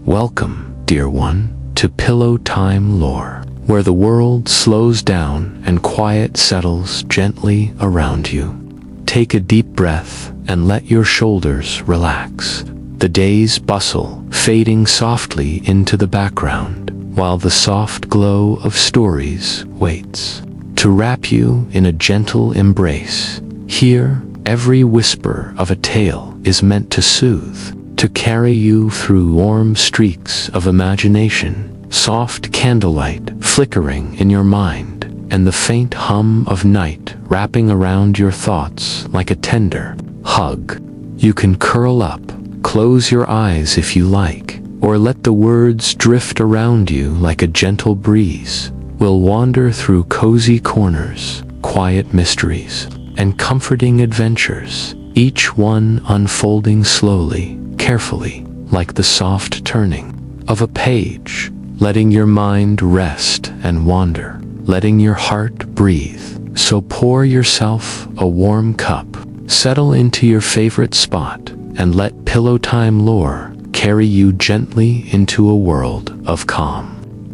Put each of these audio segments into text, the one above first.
Welcome, dear one, to Pillowtime lore, where the world slows down and quiet settles gently around you. Take a deep breath and let your shoulders relax. The day's bustle fading softly into the background, while the soft glow of stories waits to wrap you in a gentle embrace. Here, every whisper of a tale is meant to soothe, to carry you through warm streaks of imagination, soft candlelight flickering in your mind, and the faint hum of night wrapping around your thoughts like a tender hug. You can curl up, close your eyes if you like, or let the words drift around you like a gentle breeze. We'll wander through cozy corners, quiet mysteries, and comforting adventures, each one unfolding slowly, carefully, like the soft turning of a page, letting your mind rest and wander, letting your heart breathe. So pour yourself a warm cup, settle into your favorite spot, and let Pillowtime lore carry you gently into a world of calm,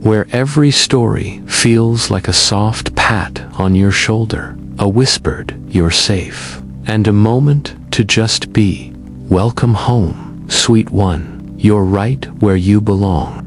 where every story feels like a soft pat on your shoulder, a whispered "you're safe," and a moment to just be. Welcome home, sweet one, you're right where you belong.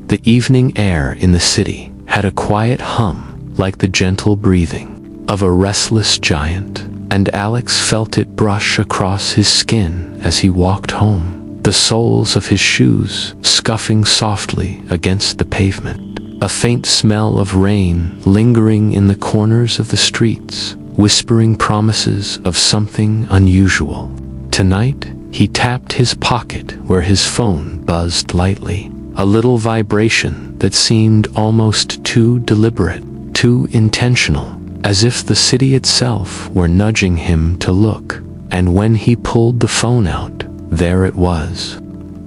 The evening air in the city had a quiet hum, like the gentle breathing of a restless giant, and Alex felt it brush across his skin as he walked home, the soles of his shoes scuffing softly against the pavement, a faint smell of rain lingering in the corners of the streets, whispering promises of something unusual. Tonight, he tapped his pocket where his phone buzzed lightly, a little vibration that seemed almost too deliberate, too intentional, as if the city itself were nudging him to look. And when he pulled the phone out, there it was.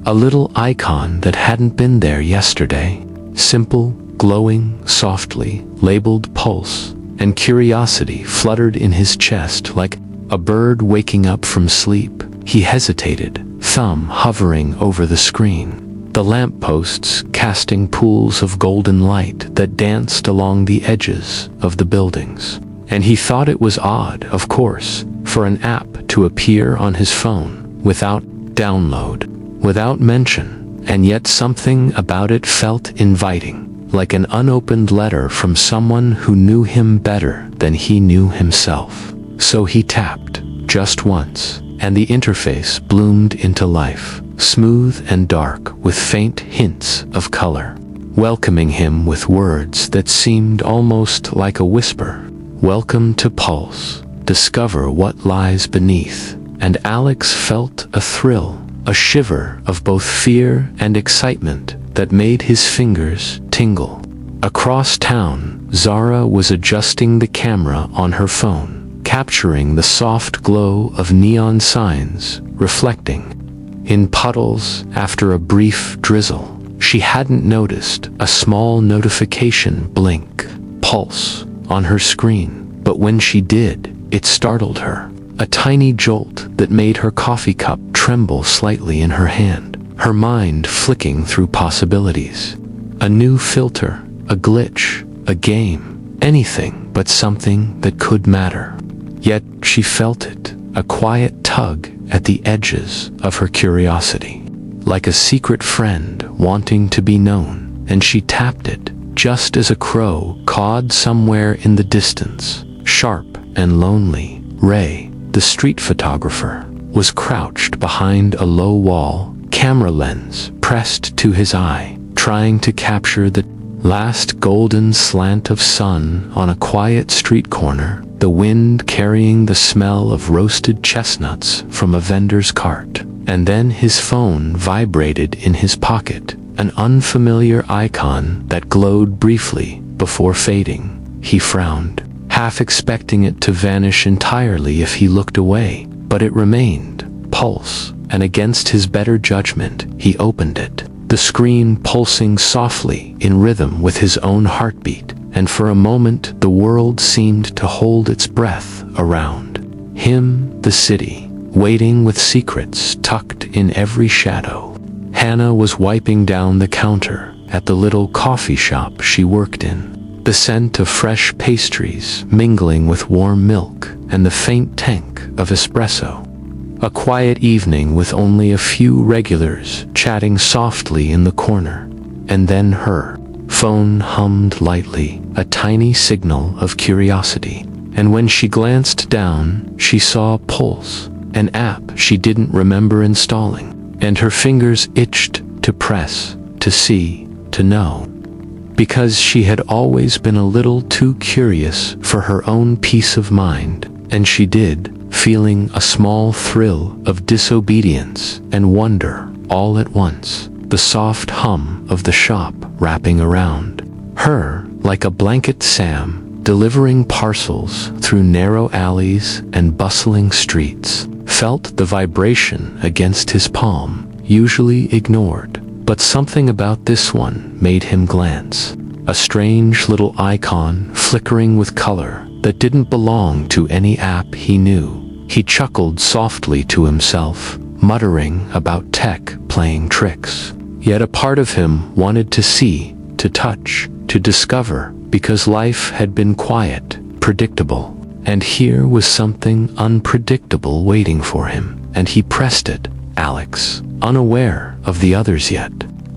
A little icon that hadn't been there yesterday. Simple, glowing, softly, labeled Pulse, and curiosity fluttered in his chest like a bird waking up from sleep. He hesitated, thumb hovering over the screen, the lampposts casting pools of golden light that danced along the edges of the buildings. And he thought it was odd, of course, for an app to appear on his phone without download, without mention, and yet something about it felt inviting, like an unopened letter from someone who knew him better than he knew himself. So he tapped, just once, and the interface bloomed into life, smooth and dark with faint hints of color, welcoming him with words that seemed almost like a whisper. Welcome to Pulse. Discover what lies beneath. And Alex felt a thrill, a shiver of both fear and excitement that made his fingers tingle. Across town, Zara was adjusting the camera on her phone, capturing the soft glow of neon signs reflecting in puddles after a brief drizzle. She hadn't noticed a small notification blink, Pulse, on her screen, but when she did, it startled her. A tiny jolt that made her coffee cup tremble slightly in her hand, her mind flicking through possibilities. A new filter, a glitch, a game, anything but something that could matter. Yet she felt it, a quiet tug at the edges of her curiosity, like a secret friend wanting to be known, and she tapped it, just as a crow cawed somewhere in the distance. Sharp and lonely, Ray, the street photographer, was crouched behind a low wall, camera lens pressed to his eye, trying to capture the last golden slant of sun on a quiet street corner, the wind carrying the smell of roasted chestnuts from a vendor's cart. And then his phone vibrated in his pocket, an unfamiliar icon that glowed briefly before fading. He frowned, half expecting it to vanish entirely if he looked away, but it remained, Pulse, and against his better judgment, he opened it, the screen pulsing softly in rhythm with his own heartbeat, and for a moment the world seemed to hold its breath around him, the city, waiting with secrets tucked in every shadow. Hannah was wiping down the counter at the little coffee shop she worked in, the scent of fresh pastries mingling with warm milk and the faint tank of espresso. A quiet evening with only a few regulars chatting softly in the corner, and then her phone hummed lightly, a tiny signal of curiosity. And when she glanced down, she saw Pulse, an app she didn't remember installing, and her fingers itched to press, to see, to know. Because she had always been a little too curious for her own peace of mind, and she did, feeling a small thrill of disobedience and wonder all at once, the soft hum of the shop wrapping around her like a blanket Sam, delivering parcels through narrow alleys and bustling streets, felt the vibration against his palm, usually ignored. But something about this one made him glance. A strange little icon flickering with color that didn't belong to any app he knew. He chuckled softly to himself, muttering about tech playing tricks. Yet a part of him wanted to see, to touch, to discover, because life had been quiet, predictable. And here was something unpredictable waiting for him, and he pressed it. Alex, unaware of the others yet,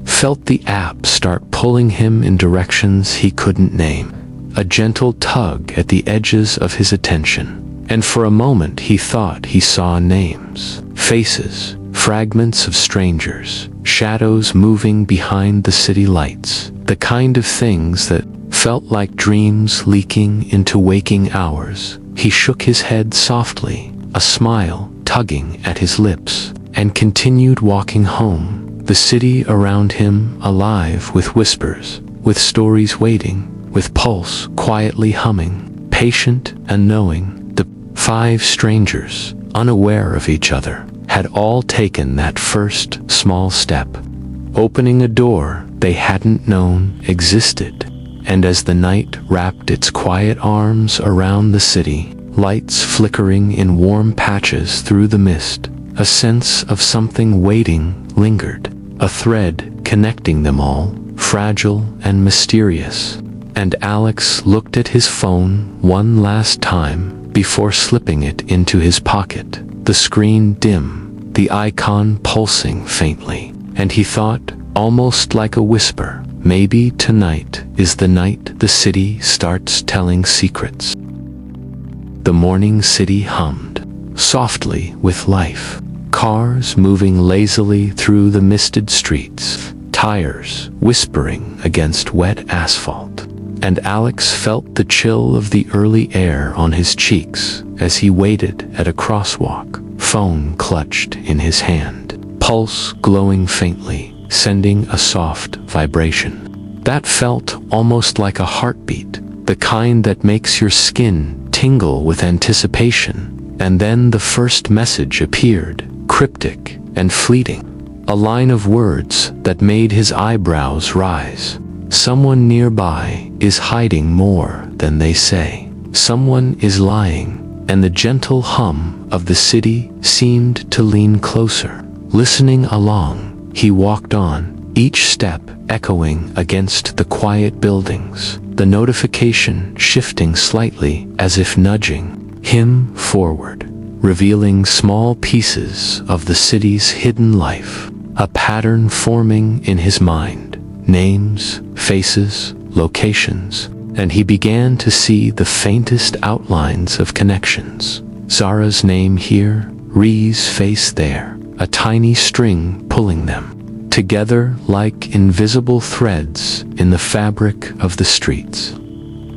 felt the app start pulling him in directions he couldn't name. A gentle tug at the edges of his attention. And for a moment he thought he saw names, faces, fragments of strangers, shadows moving behind the city lights, the kind of things that felt like dreams leaking into waking hours. He shook his head softly, a smile tugging at his lips, and continued walking home, the city around him alive with whispers, with stories waiting, with Pulse quietly humming, patient and knowing. The 5 strangers, unaware of each other, had all taken that first small step, opening a door they hadn't known existed. And as the night wrapped its quiet arms around the city, lights flickering in warm patches through the mist, a sense of something waiting lingered, a thread connecting them all, fragile and mysterious. And Alex looked at his phone one last time before slipping it into his pocket, the screen dim, the icon pulsing faintly, and he thought, almost like a whisper, maybe tonight is the night the city starts telling secrets. The morning city hummed, softly with life, cars moving lazily through the misted streets, tires whispering against wet asphalt. And Alex felt the chill of the early air on his cheeks as he waited at a crosswalk, phone clutched in his hand, pulse glowing faintly, sending a soft vibration. That felt almost like a heartbeat, the kind that makes your skin tingle with anticipation. And then the first message appeared, cryptic and fleeting, a line of words that made his eyebrows rise. Someone nearby is hiding more than they say. Someone is lying, and the gentle hum of the city seemed to lean closer. Listening along, he walked on, each step echoing against the quiet buildings, the notification shifting slightly as if nudging him forward, revealing small pieces of the city's hidden life, a pattern forming in his mind. Names, faces, locations, and he began to see the faintest outlines of connections. Zara's name here, Ree's face there, a tiny string pulling them together like invisible threads in the fabric of the streets.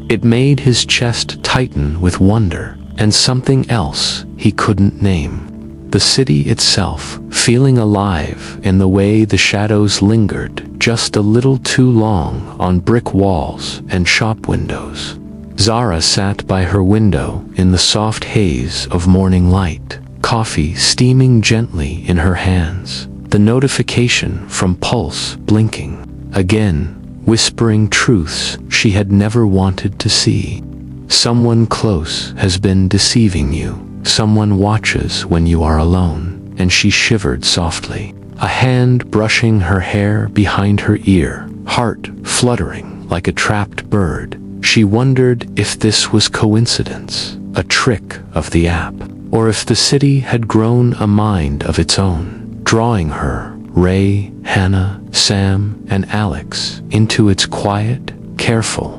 It made his chest tighten with wonder and something else he couldn't name. The city itself, feeling alive in the way the shadows lingered just a little too long on brick walls and shop windows. Zara sat by her window in the soft haze of morning light, coffee steaming gently in her hands, the notification from Pulse blinking, again, whispering truths she had never wanted to see. Someone close has been deceiving you. Someone watches when you are alone, and she shivered softly. a hand brushing her hair behind her ear, heart fluttering like a trapped bird. She wondered if this was coincidence, a trick of the app, or if the city had grown a mind of its own, drawing her, Ray, Hannah, Sam, and Alex, into its quiet, careful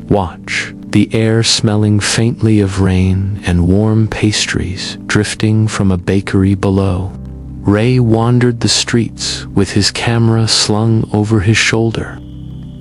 watch, the air smelling faintly of rain and warm pastries drifting from a bakery below. Ray wandered the streets with his camera slung over his shoulder,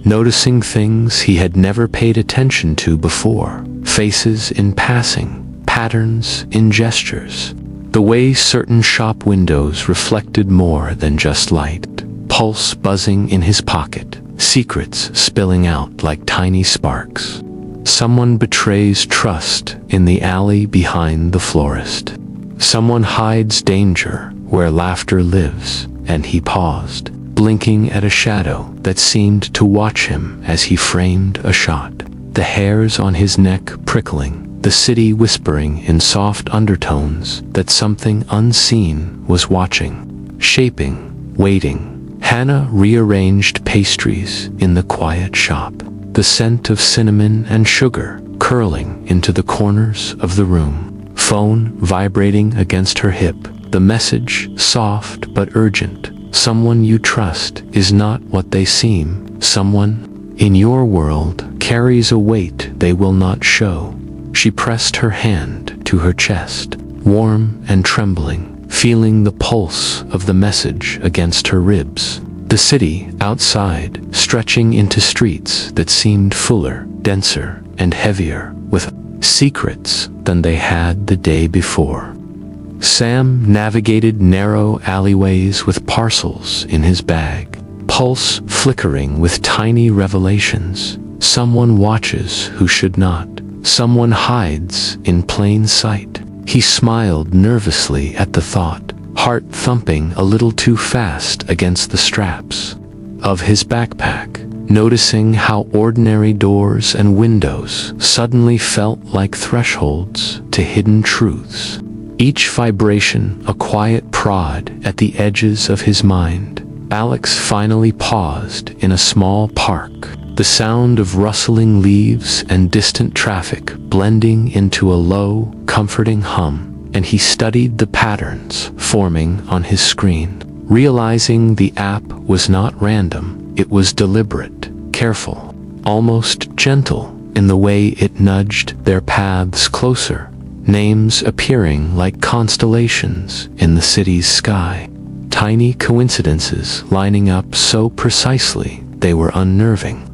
noticing things he had never paid attention to before, faces in passing, patterns in gestures, the way certain shop windows reflected more than just light, pulse buzzing in his pocket, secrets spilling out like tiny sparks. Someone betrays trust in the alley behind the florist. Someone hides danger where laughter lives, and he paused, blinking at a shadow that seemed to watch him as he framed a shot, the hairs on his neck prickling, the city whispering in soft undertones that something unseen was watching, shaping, waiting. Hannah rearranged pastries in the quiet shop, the scent of cinnamon and sugar curling into the corners of the room, phone vibrating against her hip, the message soft but urgent. Someone you trust is not what they seem. Someone in your world carries a weight they will not show. She pressed her hand to her chest, warm and trembling, feeling the pulse of the message against her ribs. The city outside, stretching into streets that seemed fuller, denser, and heavier with secrets than they had the day before. Sam navigated narrow alleyways with parcels in his bag, pulse flickering with tiny revelations. Someone watches who should not. Someone hides in plain sight. He smiled nervously at the thought, heart thumping a little too fast against the straps of his backpack, noticing how ordinary doors and windows suddenly felt like thresholds to hidden truths. Each vibration a quiet prod at the edges of his mind. Alex finally paused in a small park, the sound of rustling leaves and distant traffic blending into a low, comforting hum, and he studied the patterns forming on his screen, realizing the app was not random, it was deliberate, careful, almost gentle in the way it nudged their paths closer, names appearing like constellations in the city's sky, tiny coincidences lining up so precisely they were unnerving.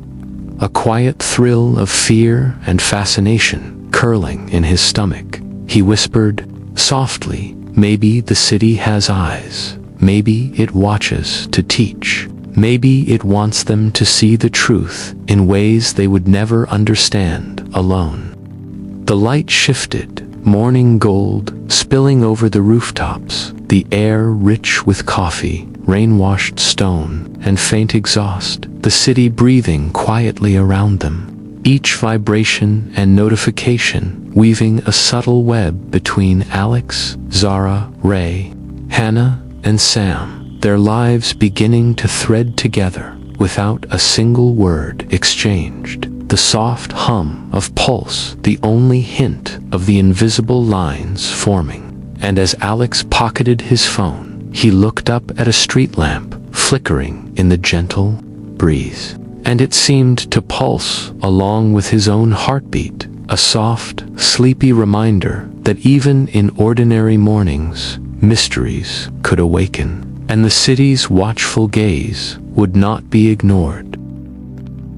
A quiet thrill of fear and fascination curling in his stomach. He whispered, softly, maybe the city has eyes. Maybe it watches to teach. Maybe it wants them to see the truth in ways they would never understand alone. The light shifted, morning gold spilling over the rooftops, the air rich with coffee, rain-washed stone, and faint exhaust, the city breathing quietly around them, each vibration and notification weaving a subtle web between Alex, Zara, Ray, Hannah, and Sam, their lives beginning to thread together without a single word exchanged. The soft hum of pulse, the only hint of the invisible lines forming. And as Alex pocketed his phone, he looked up at a street lamp flickering in the gentle breeze. And it seemed to pulse along with his own heartbeat, a soft, sleepy reminder that even in ordinary mornings, mysteries could awaken, and the city's watchful gaze would not be ignored.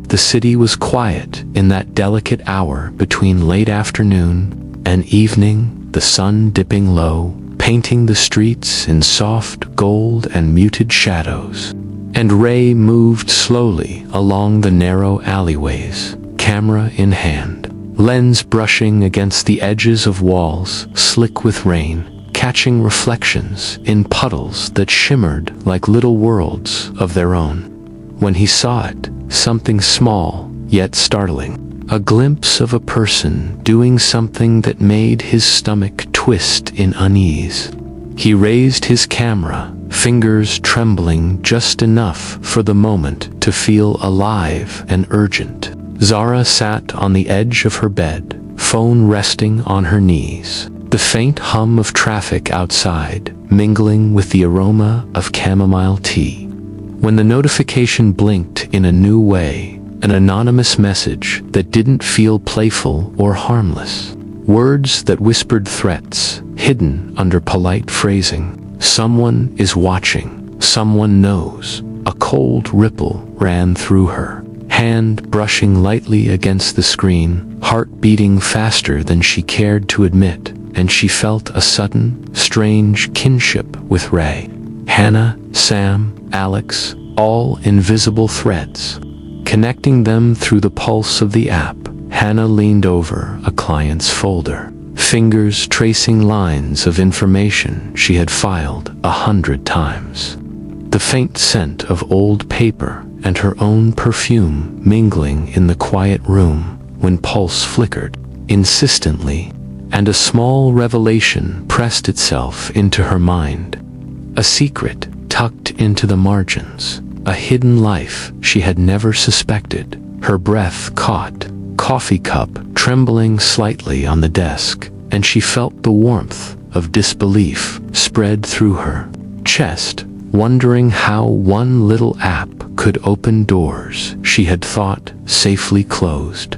The city was quiet in that delicate hour between late afternoon and evening, the sun dipping low, painting the streets in soft gold and muted shadows. And Ray moved slowly along the narrow alleyways, camera in hand, lens brushing against the edges of walls slick with rain, catching reflections in puddles that shimmered like little worlds of their own. When he saw it, something small yet startling, a glimpse of a person doing something that made his stomach twist in unease. He raised his camera, fingers trembling just enough for the moment to feel alive and urgent. Zara sat on the edge of her bed, phone resting on her knees. The faint hum of traffic outside, mingling with the aroma of chamomile tea. When the notification blinked in a new way, an anonymous message that didn't feel playful or harmless. Words that whispered threats, hidden under polite phrasing. Someone is watching. Someone knows. A cold ripple ran through her, hand brushing lightly against the screen, heart beating faster than she cared to admit, and she felt a sudden, strange kinship with Ray. Hannah, Sam, Alex, all invisible threads. Connecting them through the pulse of the app, Hannah leaned over a client's folder, fingers tracing lines of information she had filed 100 times. The faint scent of old paper and her own perfume mingling in the quiet room when pulse flickered insistently, and a small revelation pressed itself into her mind. A secret tucked into the margins, a hidden life she had never suspected. Her breath caught, coffee cup trembling slightly on the desk, and she felt the warmth of disbelief spread through her chest, wondering how one little app could open doors she had thought safely closed.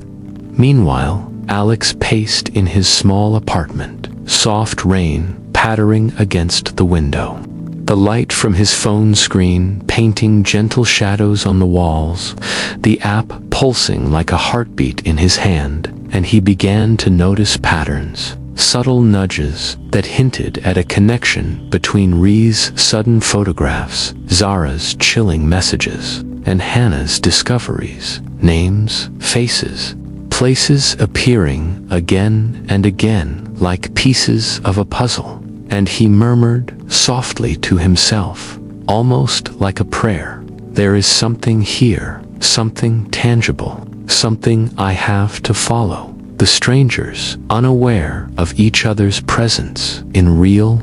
Meanwhile, Alex paced in his small apartment, soft rain pattering against the window. The light from his phone screen painting gentle shadows on the walls, the app pulsing like a heartbeat in his hand, and he began to notice patterns, subtle nudges that hinted at a connection between Ree's sudden photographs, Zara's chilling messages, and Hannah's discoveries, names, faces, places appearing again and again like pieces of a puzzle. And he murmured softly to himself, almost like a prayer, "There is something here, something tangible, something I have to follow." The strangers, unaware of each other's presence in real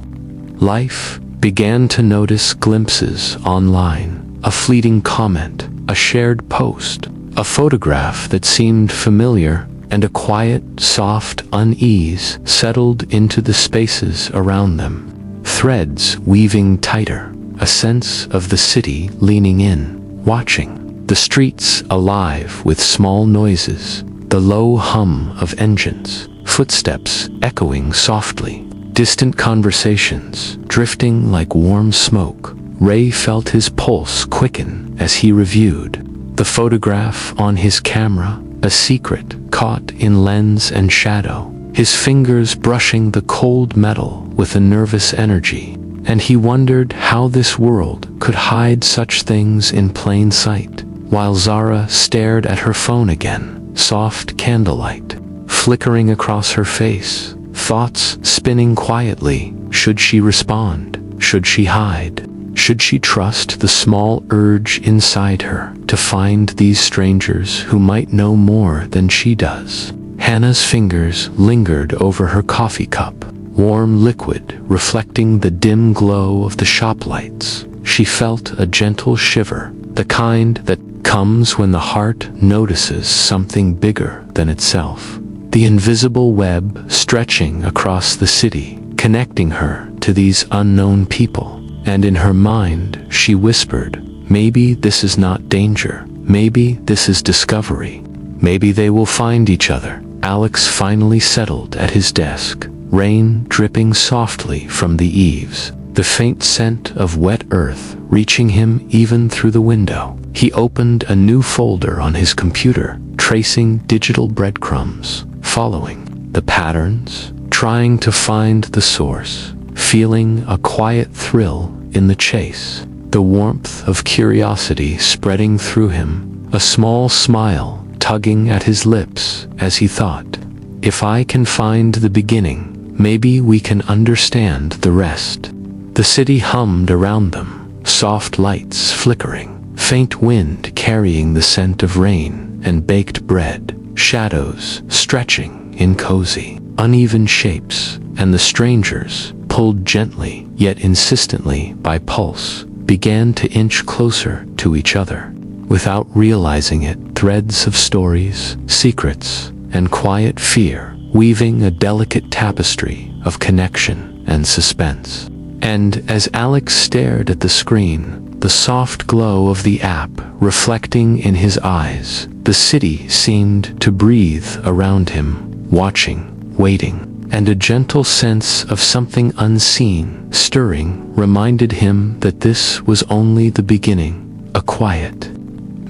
life, began to notice glimpses online, a fleeting comment, a shared post, a photograph that seemed familiar, and a quiet, soft unease settled into the spaces around them. Threads weaving tighter, a sense of the city leaning in, watching. The streets alive with small noises, the low hum of engines, footsteps echoing softly, distant conversations drifting like warm smoke. Ray felt his pulse quicken as he reviewed the photograph on his camera, a secret caught in lens and shadow, his fingers brushing the cold metal with a nervous energy, and he wondered how this world could hide such things in plain sight. While Zara stared at her phone again, soft candlelight flickering across her face, thoughts spinning quietly. Should she respond? Should she hide? Should she trust the small urge inside her to find these strangers who might know more than she does? Hannah's fingers lingered over her coffee cup, warm liquid reflecting the dim glow of the shop lights. She felt a gentle shiver, the kind that comes when the heart notices something bigger than itself. The invisible web stretching across the city, connecting her to these unknown people. And in her mind, she whispered, maybe this is not danger. Maybe this is discovery. Maybe they will find each other. Alex finally settled at his desk, rain dripping softly from the eaves, the faint scent of wet earth reaching him even through the window. He opened a new folder on his computer, tracing digital breadcrumbs, following the patterns, trying to find the source, feeling a quiet thrill in the chase, the warmth of curiosity spreading through him, a small smile tugging at his lips as he thought, if I can find the beginning, maybe we can understand the rest. The city hummed around them, soft lights flickering, faint wind carrying the scent of rain and baked bread, shadows stretching in cozy, uneven shapes, and the strangers pulled gently yet insistently by pulse, began to inch closer to each other. Without realizing it, threads of stories, secrets, and quiet fear, weaving a delicate tapestry of connection and suspense. And as Alex stared at the screen, the soft glow of the app reflecting in his eyes, the city seemed to breathe around him, watching, waiting, and a gentle sense of something unseen stirring reminded him that this was only the beginning, a quiet,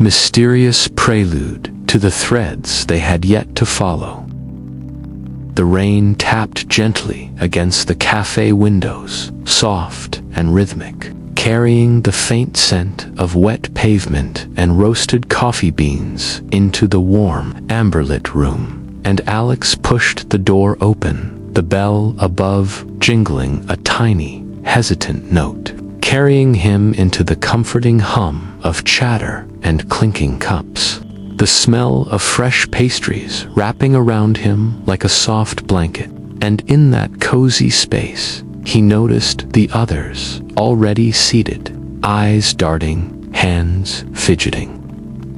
mysterious prelude to the threads they had yet to follow. The rain tapped gently against the cafe windows, soft and rhythmic, carrying the faint scent of wet pavement and roasted coffee beans into the warm, amberlit room. And Alex pushed the door open, the bell above jingling a tiny, hesitant note, carrying him into the comforting hum of chatter and clinking cups. The smell of fresh pastries wrapping around him like a soft blanket. And in that cozy space, he noticed the others, already seated, eyes darting, hands fidgeting.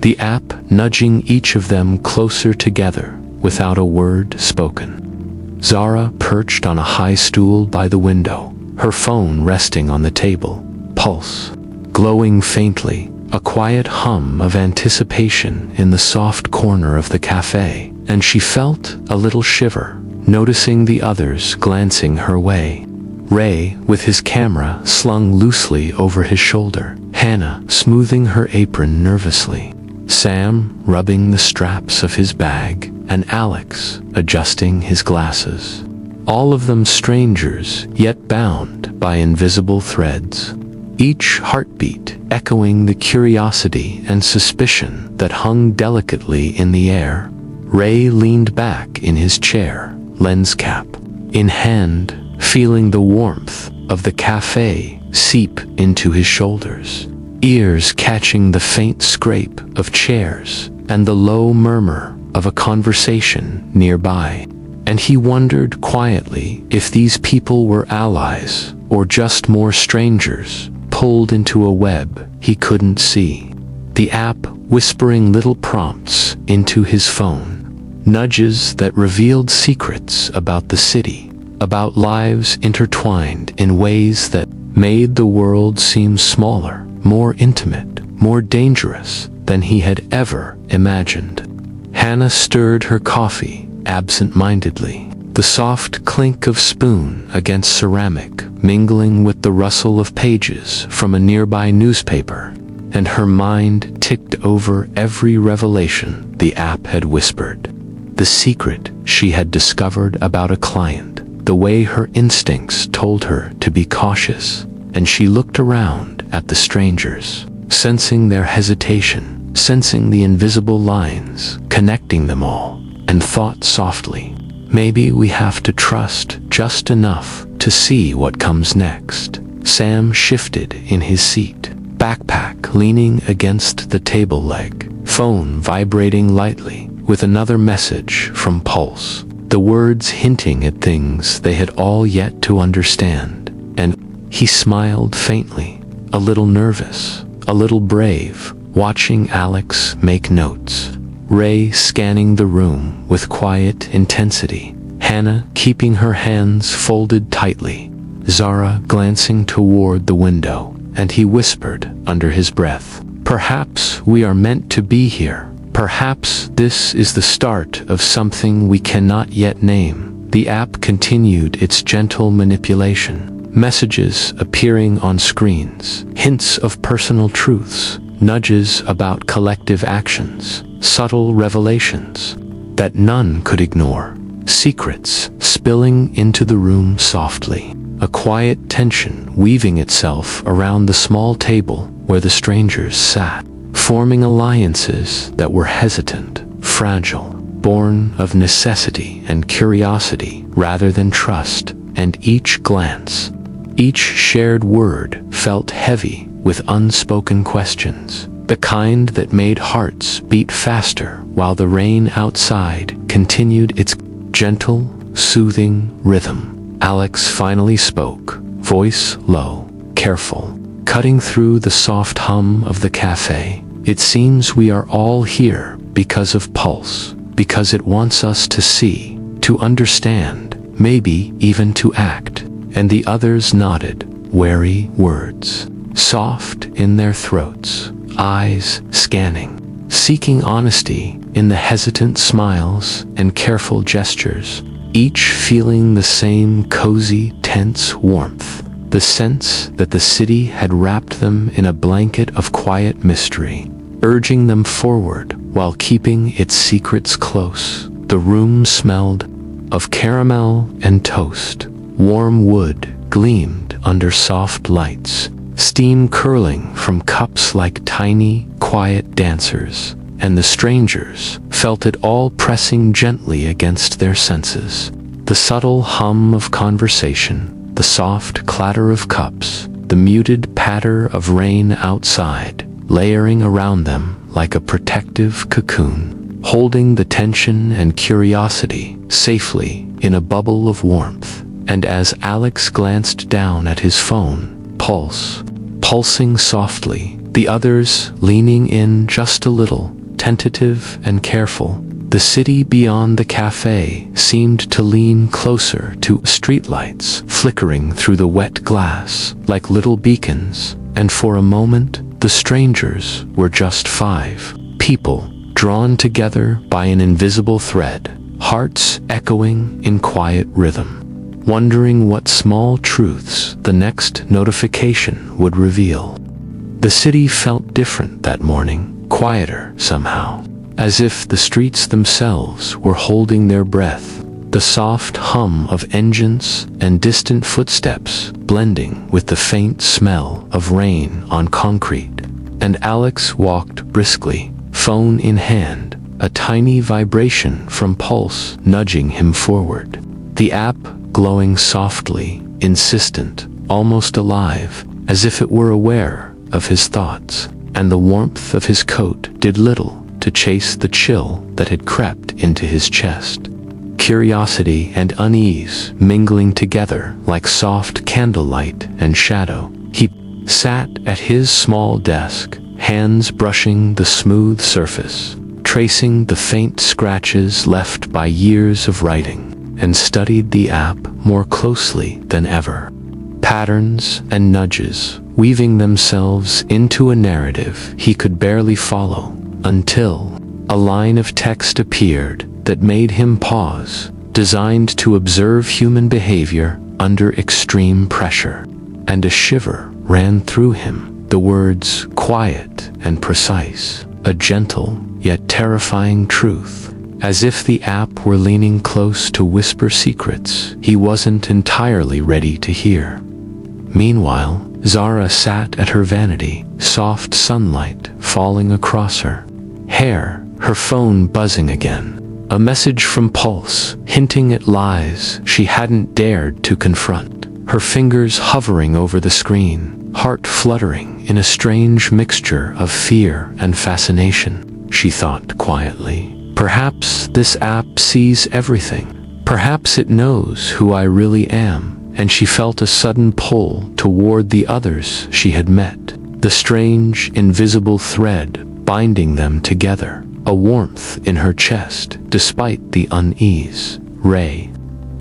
The app nudging each of them closer together without a word spoken. Zara perched on a high stool by the window, her phone resting on the table, pulse glowing faintly, a quiet hum of anticipation in the soft corner of the cafe, and she felt a little shiver, noticing the others glancing her way. Ray, with his camera slung loosely over his shoulder, Hannah smoothing her apron nervously, Sam rubbing the straps of his bag, and Alex adjusting his glasses. All of them strangers, yet bound by invisible threads. Each heartbeat echoing the curiosity and suspicion that hung delicately in the air. Ray leaned back in his chair, lens cap in hand, feeling the warmth of the cafe seep into his shoulders, ears catching the faint scrape of chairs and the low murmur of a conversation nearby. And he wondered quietly if these people were allies or just more strangers pulled into a web he couldn't see. The app whispering little prompts into his phone, nudges that revealed secrets about the city, about lives intertwined in ways that made the world seem smaller, more intimate, more dangerous than he had ever imagined. Hannah stirred her coffee absent-mindedly, the soft clink of spoon against ceramic mingling with the rustle of pages from a nearby newspaper, and her mind ticked over every revelation the app had whispered. The secret she had discovered about a client, the way her instincts told her to be cautious, and she looked around at the strangers, sensing their hesitation, sensing the invisible lines connecting them all, and thought softly, maybe we have to trust just enough to see what comes next. Sam shifted in his seat, backpack leaning against the table leg, phone vibrating lightly with another message from Pulse, the words hinting at things they had all yet to understand. And he smiled faintly, a little nervous, a little brave, watching Alex make notes. Ray scanning the room with quiet intensity, Hannah keeping her hands folded tightly, Zara glancing toward the window, and he whispered under his breath, "Perhaps we are meant to be here. Perhaps this is the start of something we cannot yet name." The app continued its gentle manipulation, messages appearing on screens, hints of personal truths, nudges about collective actions, subtle revelations that none could ignore, secrets spilling into the room softly, a quiet tension weaving itself around the small table where the strangers sat, forming alliances that were hesitant, fragile, born of necessity and curiosity rather than trust. And each glance, each shared word felt heavy with unspoken questions, the kind that made hearts beat faster while the rain outside continued its gentle, soothing rhythm. Alex finally spoke, voice low, careful, cutting through the soft hum of the cafe. "It seems we are all here because of Pulse, because it wants us to see, to understand, maybe even to act." And the others nodded, wary words, soft in their throats, eyes scanning, seeking honesty in the hesitant smiles and careful gestures, each feeling the same cozy, tense warmth, the sense that the city had wrapped them in a blanket of quiet mystery, urging them forward while keeping its secrets close. The room smelled of caramel and toast. Warm wood gleamed under soft lights, steam curling from cups like tiny, quiet dancers, and the strangers felt it all pressing gently against their senses. The subtle hum of conversation, the soft clatter of cups, the muted patter of rain outside, layering around them like a protective cocoon, holding the tension and curiosity safely in a bubble of warmth. And as Alex glanced down at his phone, pulse, pulsing softly, the others leaning in just a little, tentative and careful, the city beyond the cafe seemed to lean closer to streetlights flickering through the wet glass like little beacons, and for a moment, the strangers were just 5 people, drawn together by an invisible thread, hearts echoing in quiet rhythm, wondering what small truths the next notification would reveal. The city felt different that morning, quieter somehow, as if the streets themselves were holding their breath, the soft hum of engines and distant footsteps blending with the faint smell of rain on concrete. And Alex walked briskly, phone in hand, a tiny vibration from Pulse nudging him forward. The app glowing softly, insistent, almost alive, as if it were aware of his thoughts, and the warmth of his coat did little to chase the chill that had crept into his chest. Curiosity and unease mingling together like soft candlelight and shadow. He sat at his small desk, hands brushing the smooth surface, tracing the faint scratches left by years of writing, and studied the app more closely than ever. Patterns and nudges weaving themselves into a narrative he could barely follow, until a line of text appeared that made him pause, designed to observe human behavior under extreme pressure. And a shiver ran through him, the words quiet and precise, a gentle yet terrifying truth, as if the app were leaning close to whisper secrets he wasn't entirely ready to hear. Meanwhile, Zara sat at her vanity, soft sunlight falling across her hair, her phone buzzing again. A message from Pulse, hinting at lies she hadn't dared to confront. Her fingers hovering over the screen, heart fluttering in a strange mixture of fear and fascination. She thought quietly, perhaps this app sees everything. Perhaps it knows who I really am. And she felt a sudden pull toward the others she had met, the strange, invisible thread binding them together, a warmth in her chest despite the unease. Ray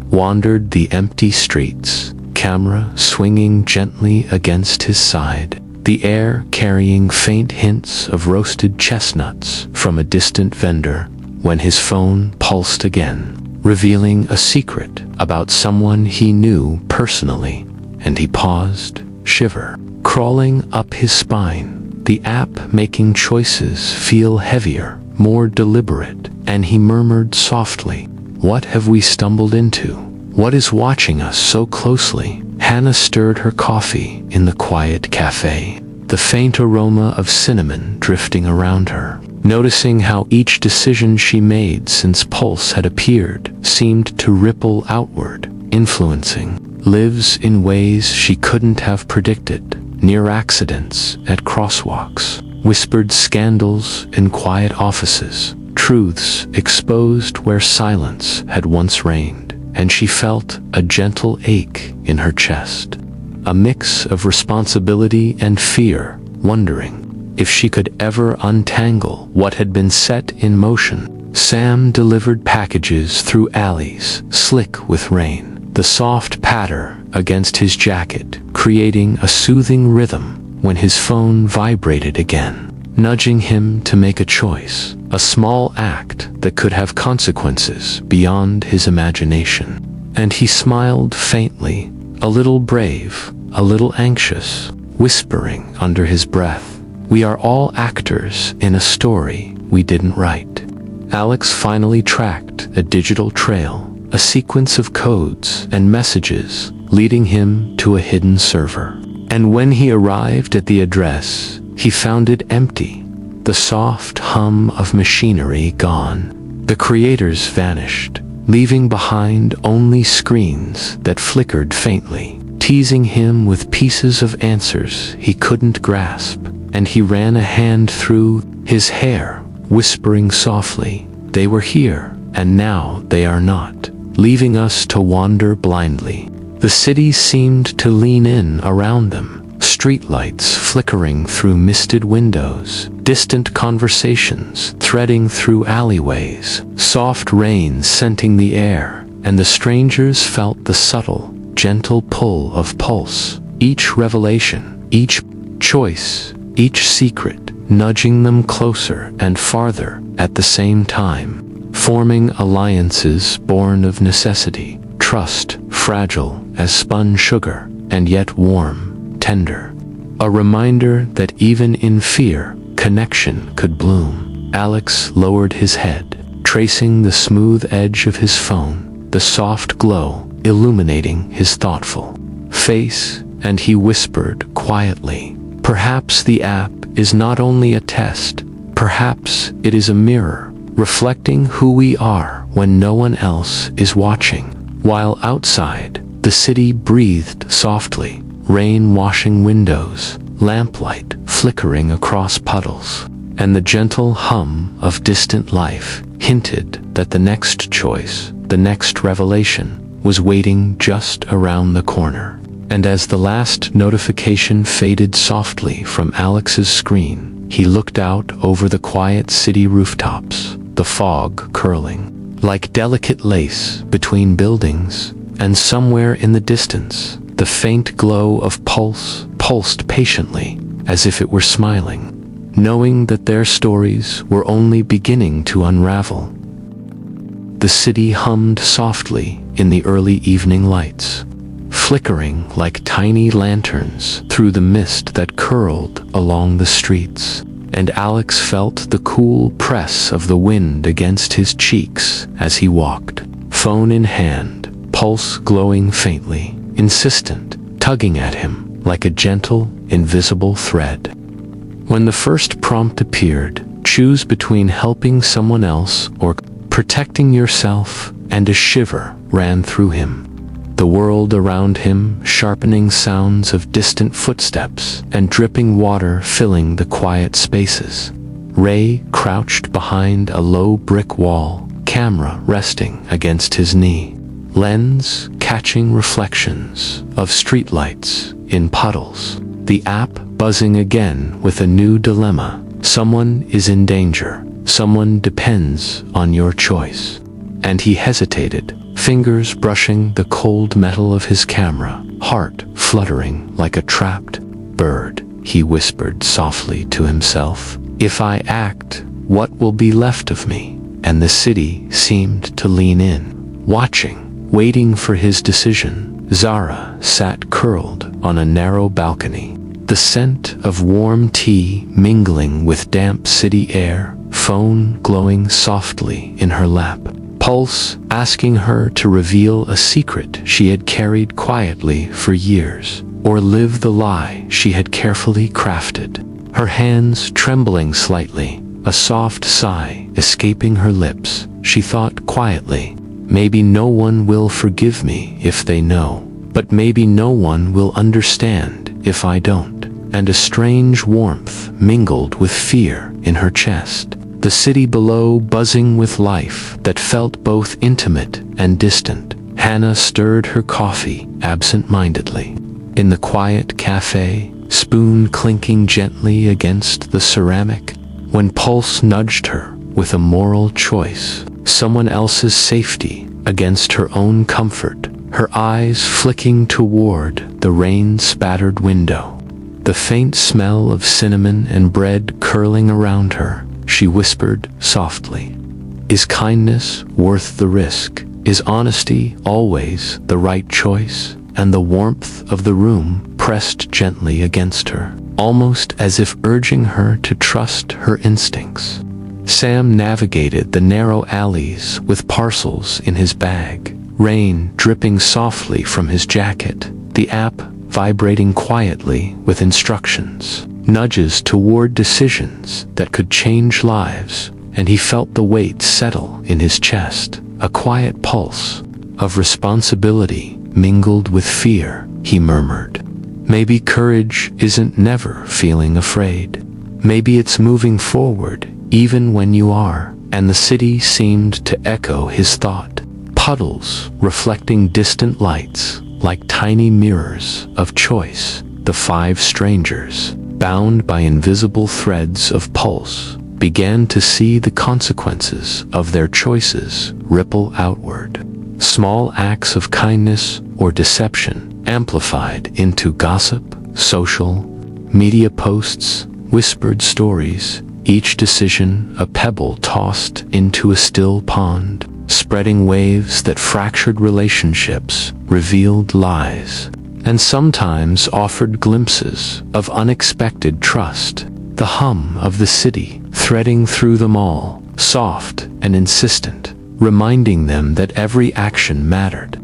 wandered the empty streets, camera swinging gently against his side, the air carrying faint hints of roasted chestnuts from a distant vendor, when his phone pulsed again, revealing a secret about someone he knew personally, and he paused, shiver crawling up his spine, the app making choices feel heavier, more deliberate, and he murmured softly, "What have we stumbled into? What is watching us so closely?" Hannah stirred her coffee in the quiet cafe, the faint aroma of cinnamon drifting around her, noticing how each decision she made since Pulse had appeared seemed to ripple outward, influencing lives in ways she couldn't have predicted. Near accidents at crosswalks, whispered scandals in quiet offices, truths exposed where silence had once reigned. and she felt a gentle ache in her chest, a mix of responsibility and fear, wondering if she could ever untangle what had been set in motion. Sam delivered packages through alleys slick with rain, the soft patter against his jacket creating a soothing rhythm when his phone vibrated again, nudging him to make a choice, a small act that could have consequences beyond his imagination. And he smiled faintly, a little brave, a little anxious, whispering under his breath, "We are all actors in a story we didn't write." Alex finally tracked a digital trail, a sequence of codes and messages leading him to a hidden server. And when he arrived at the address, he found it empty, the soft hum of machinery gone. The creators vanished, leaving behind only screens that flickered faintly, teasing him with pieces of answers he couldn't grasp. And he ran a hand through his hair, whispering softly, "They were here, and now they are not, leaving us to wander blindly." The city seemed to lean in around them, streetlights flickering through misted windows, distant conversations threading through alleyways, soft rain scenting the air, and the strangers felt the subtle, gentle pull of pulse, each revelation, each choice, each secret, nudging them closer and farther at the same time, forming alliances born of necessity, trust, fragile as spun sugar, and yet warm, tender. A reminder that even in fear, connection could bloom. Alex lowered his head, tracing the smooth edge of his phone, the soft glow illuminating his thoughtful face, and he whispered quietly, "Perhaps the app is not only a test, perhaps it is a mirror, reflecting who we are when no one else is watching." While outside, the city breathed softly, rain washing windows, lamplight flickering across puddles, and the gentle hum of distant life hinted that the next choice, the next revelation, was waiting just around the corner. And as the last notification faded softly from Alex's screen, he looked out over the quiet city rooftops, the fog curling like delicate lace between buildings, and somewhere in the distance, the faint glow of pulsed patiently, as if it were smiling, knowing that their stories were only beginning to unravel. The city hummed softly in the early evening lights, flickering like tiny lanterns through the mist that curled along the streets. And Alex felt the cool press of the wind against his cheeks as he walked, phone in hand, pulse glowing faintly, insistent, tugging at him like a gentle, invisible thread. When the first prompt appeared, choose between helping someone else or protecting yourself, and a shiver ran through him. The world around him sharpening sounds of distant footsteps and dripping water filling the quiet spaces. Ray crouched behind a low brick wall, camera resting against his knee, lens catching reflections of streetlights in puddles. The app buzzing again with a new dilemma. Someone is in danger. Someone depends on your choice. And he hesitated, fingers brushing the cold metal of his camera, heart fluttering like a trapped bird. He whispered softly to himself, "If I act, what will be left of me?" And the city seemed to lean in, watching, waiting for his decision. Zara sat curled on a narrow balcony, the scent of warm tea mingling with damp city air, phone glowing softly in her lap. Pulse asking her to reveal a secret she had carried quietly for years, or live the lie she had carefully crafted. Her hands trembling slightly, a soft sigh escaping her lips, she thought quietly, "Maybe no one will forgive me if they know, but maybe no one will understand if I don't." And a strange warmth mingled with fear in her chest. The city below buzzing with life that felt both intimate and distant, Hannah stirred her coffee absent-mindedly. In the quiet cafe, spoon clinking gently against the ceramic, when Pulse nudged her with a moral choice, someone else's safety against her own comfort, her eyes flicking toward the rain-spattered window. The faint smell of cinnamon and bread curling around her, she whispered softly, "Is kindness worth the risk? Is honesty always the right choice?" And the warmth of the room pressed gently against her, almost as if urging her to trust her instincts. Sam navigated the narrow alleys with parcels in his bag, rain dripping softly from his jacket, the app vibrating quietly with instructions, nudges toward decisions that could change lives, and he felt the weight settle in his chest, a quiet pulse of responsibility mingled with fear. He murmured, "Maybe courage isn't never feeling afraid. Maybe it's moving forward even when you are." And the city seemed to echo his thought, puddles reflecting distant lights like tiny mirrors of choice. The five strangers, bound by invisible threads of pulse, began to see the consequences of their choices ripple outward. Small acts of kindness or deception amplified into gossip, social media posts, whispered stories, each decision a pebble tossed into a still pond, spreading waves that fractured relationships, revealed lies, and sometimes offered glimpses of unexpected trust. The hum of the city threading through them all, soft and insistent, reminding them that every action mattered.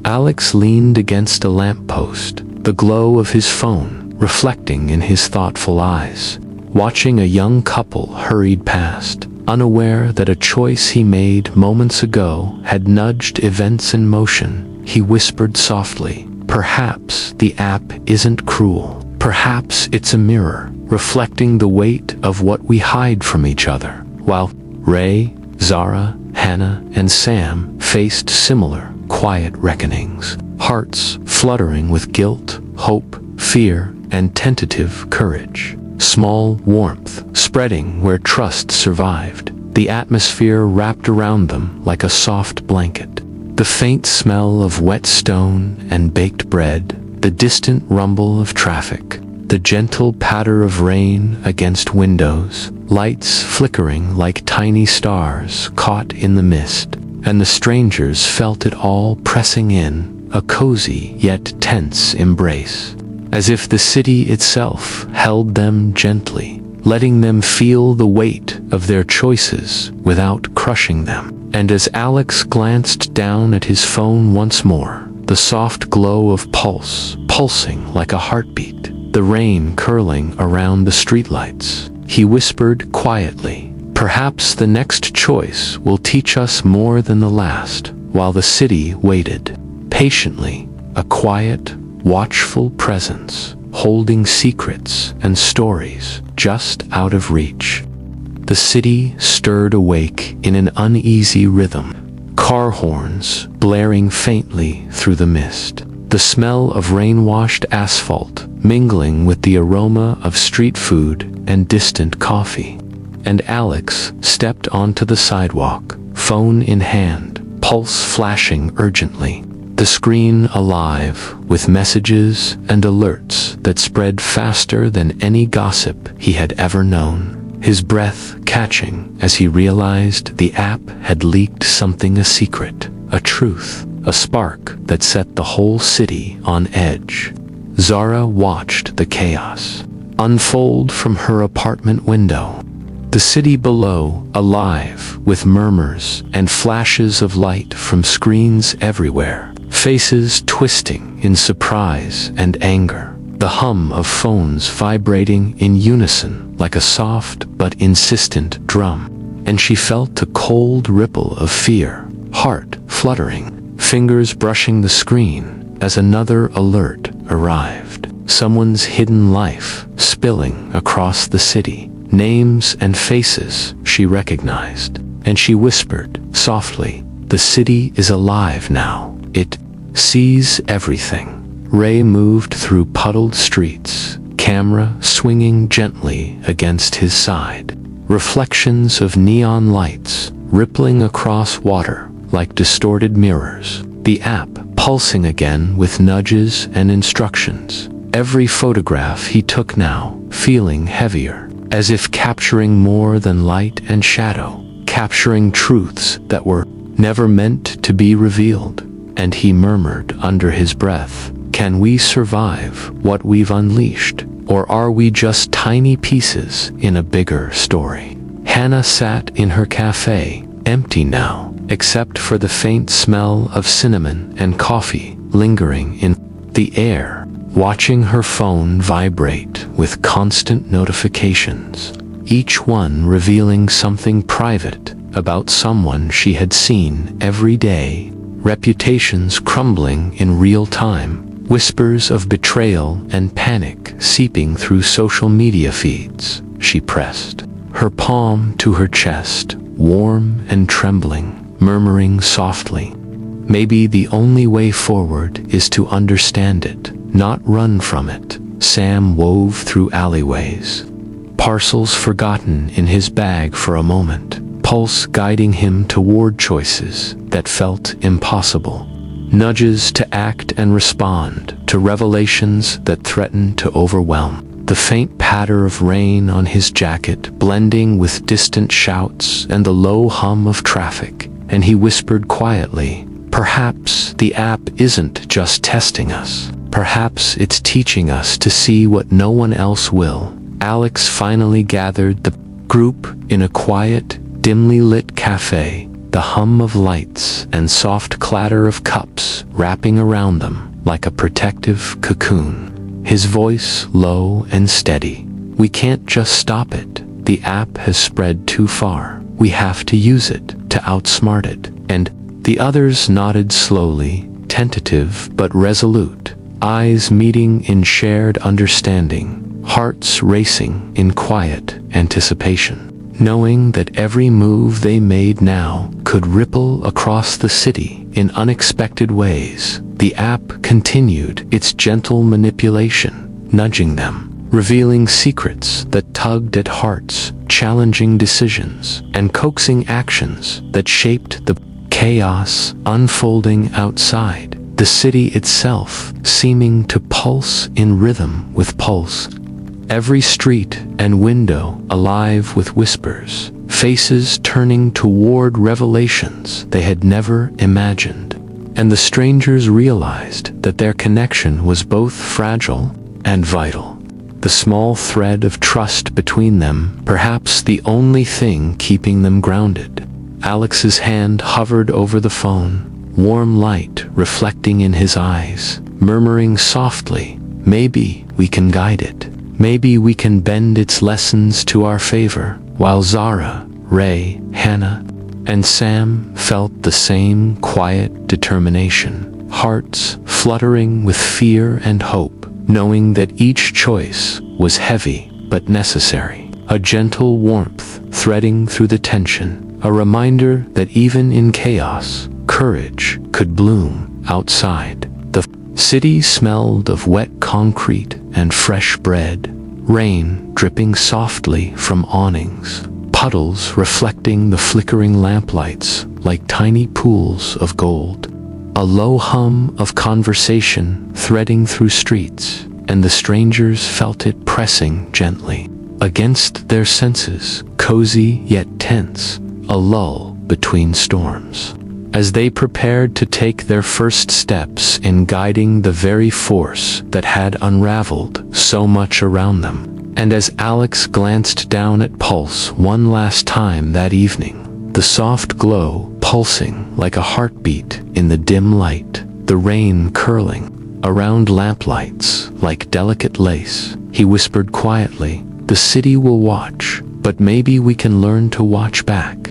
Alex leaned against a lamppost, the glow of his phone reflecting in his thoughtful eyes, watching a young couple hurried past, unaware that a choice he made moments ago had nudged events in motion. He whispered softly, "Perhaps the app isn't cruel. Perhaps it's a mirror, reflecting the weight of what we hide from each other." While Ray, Zara, Hannah, and Sam faced similar quiet reckonings, hearts fluttering with guilt, hope, fear, and tentative courage. Small warmth spreading where trust survived, the atmosphere wrapped around them like a soft blanket. The faint smell of wet stone and baked bread, the distant rumble of traffic, the gentle patter of rain against windows, lights flickering like tiny stars caught in the mist, and the strangers felt it all pressing in, a cozy yet tense embrace, as if the city itself held them gently, letting them feel the weight of their choices without crushing them. And as Alex glanced down at his phone once more, the soft glow of pulse pulsing like a heartbeat, the rain curling around the streetlights, he whispered quietly, "Perhaps the next choice will teach us more than the last." While the city waited patiently, a quiet, watchful presence, holding secrets and stories just out of reach. The city stirred awake in an uneasy rhythm, car horns blaring faintly through the mist, the smell of rain-washed asphalt mingling with the aroma of street food and distant coffee. And Alex stepped onto the sidewalk, phone in hand, pulse flashing urgently, the screen alive with messages and alerts that spread faster than any gossip he had ever known. His breath catching as he realized the app had leaked something, a secret, a truth, a spark that set the whole city on edge. Zara watched the chaos unfold from her apartment window. The city below alive with murmurs and flashes of light from screens everywhere, faces twisting in surprise and anger, the hum of phones vibrating in unison like a soft but insistent drum. And she felt a cold ripple of fear, heart fluttering, fingers brushing the screen as another alert arrived. Someone's hidden life spilling across the city, names and faces she recognized, and she whispered softly, "The city is alive now. It sees everything. Ray moved through puddled streets, camera swinging gently against his side. Reflections of neon lights rippling across water like distorted mirrors. The app pulsing again with nudges and instructions. Every photograph he took now feeling heavier, as if capturing more than light and shadow, capturing truths that were never meant to be revealed. And he murmured under his breath, "Can we survive what we've unleashed? Or are we just tiny pieces in a bigger story?" Hannah sat in her cafe, empty now, except for the faint smell of cinnamon and coffee lingering in the air, watching her phone vibrate with constant notifications, each one revealing something private about someone she had seen every day. Reputations crumbling in real time, whispers of betrayal and panic seeping through social media feeds. She pressed her palm to her chest, warm and trembling, murmuring softly, "Maybe the only way forward is to understand it, not run from it." Sam wove through alleyways, parcels forgotten in his bag for a moment, pulse guiding him toward choices that felt impossible. Nudges to act and respond to revelations that threatened to overwhelm. The faint patter of rain on his jacket blending with distant shouts and the low hum of traffic, and he whispered quietly, "Perhaps the app isn't just testing us. Perhaps it's teaching us to see what no one else will." Alex finally gathered the group in a quiet, dimly lit cafe, the hum of lights and soft clatter of cups wrapping around them like a protective cocoon. His voice low and steady. "We can't just stop it. The app has spread too far. We have to use it to outsmart it." And the others nodded slowly, tentative but resolute, eyes meeting in shared understanding, hearts racing in quiet anticipation, knowing that every move they made now could ripple across the city in unexpected ways. The app continued its gentle manipulation, nudging them, revealing secrets that tugged at hearts, challenging decisions, and coaxing actions that shaped the chaos unfolding outside. The city itself seeming to pulse in rhythm with pulse. Every street and window alive with whispers, faces turning toward revelations they had never imagined. And the strangers realized that their connection was both fragile and vital. The small thread of trust between them, perhaps the only thing keeping them grounded. Alex's hand hovered over the phone, warm light reflecting in his eyes, murmuring softly, "Maybe we can guide it. Maybe we can bend its lessons to our favor." While Zara, Ray, Hannah, and Sam felt the same quiet determination, hearts fluttering with fear and hope, knowing that each choice was heavy but necessary. A gentle warmth threading through the tension, a reminder that even in chaos, courage could bloom outside. The city smelled of wet concrete and fresh bread, rain dripping softly from awnings, puddles reflecting the flickering lamplights like tiny pools of gold. A low hum of conversation threading through streets, and the strangers felt it pressing gently against their senses, cozy yet tense, a lull between storms. As they prepared to take their first steps in guiding the very force that had unraveled so much around them. And as Alex glanced down at Pulse one last time that evening, the soft glow pulsing like a heartbeat in the dim light, the rain curling around lamplights like delicate lace, he whispered quietly, "The city will watch, but maybe we can learn to watch back."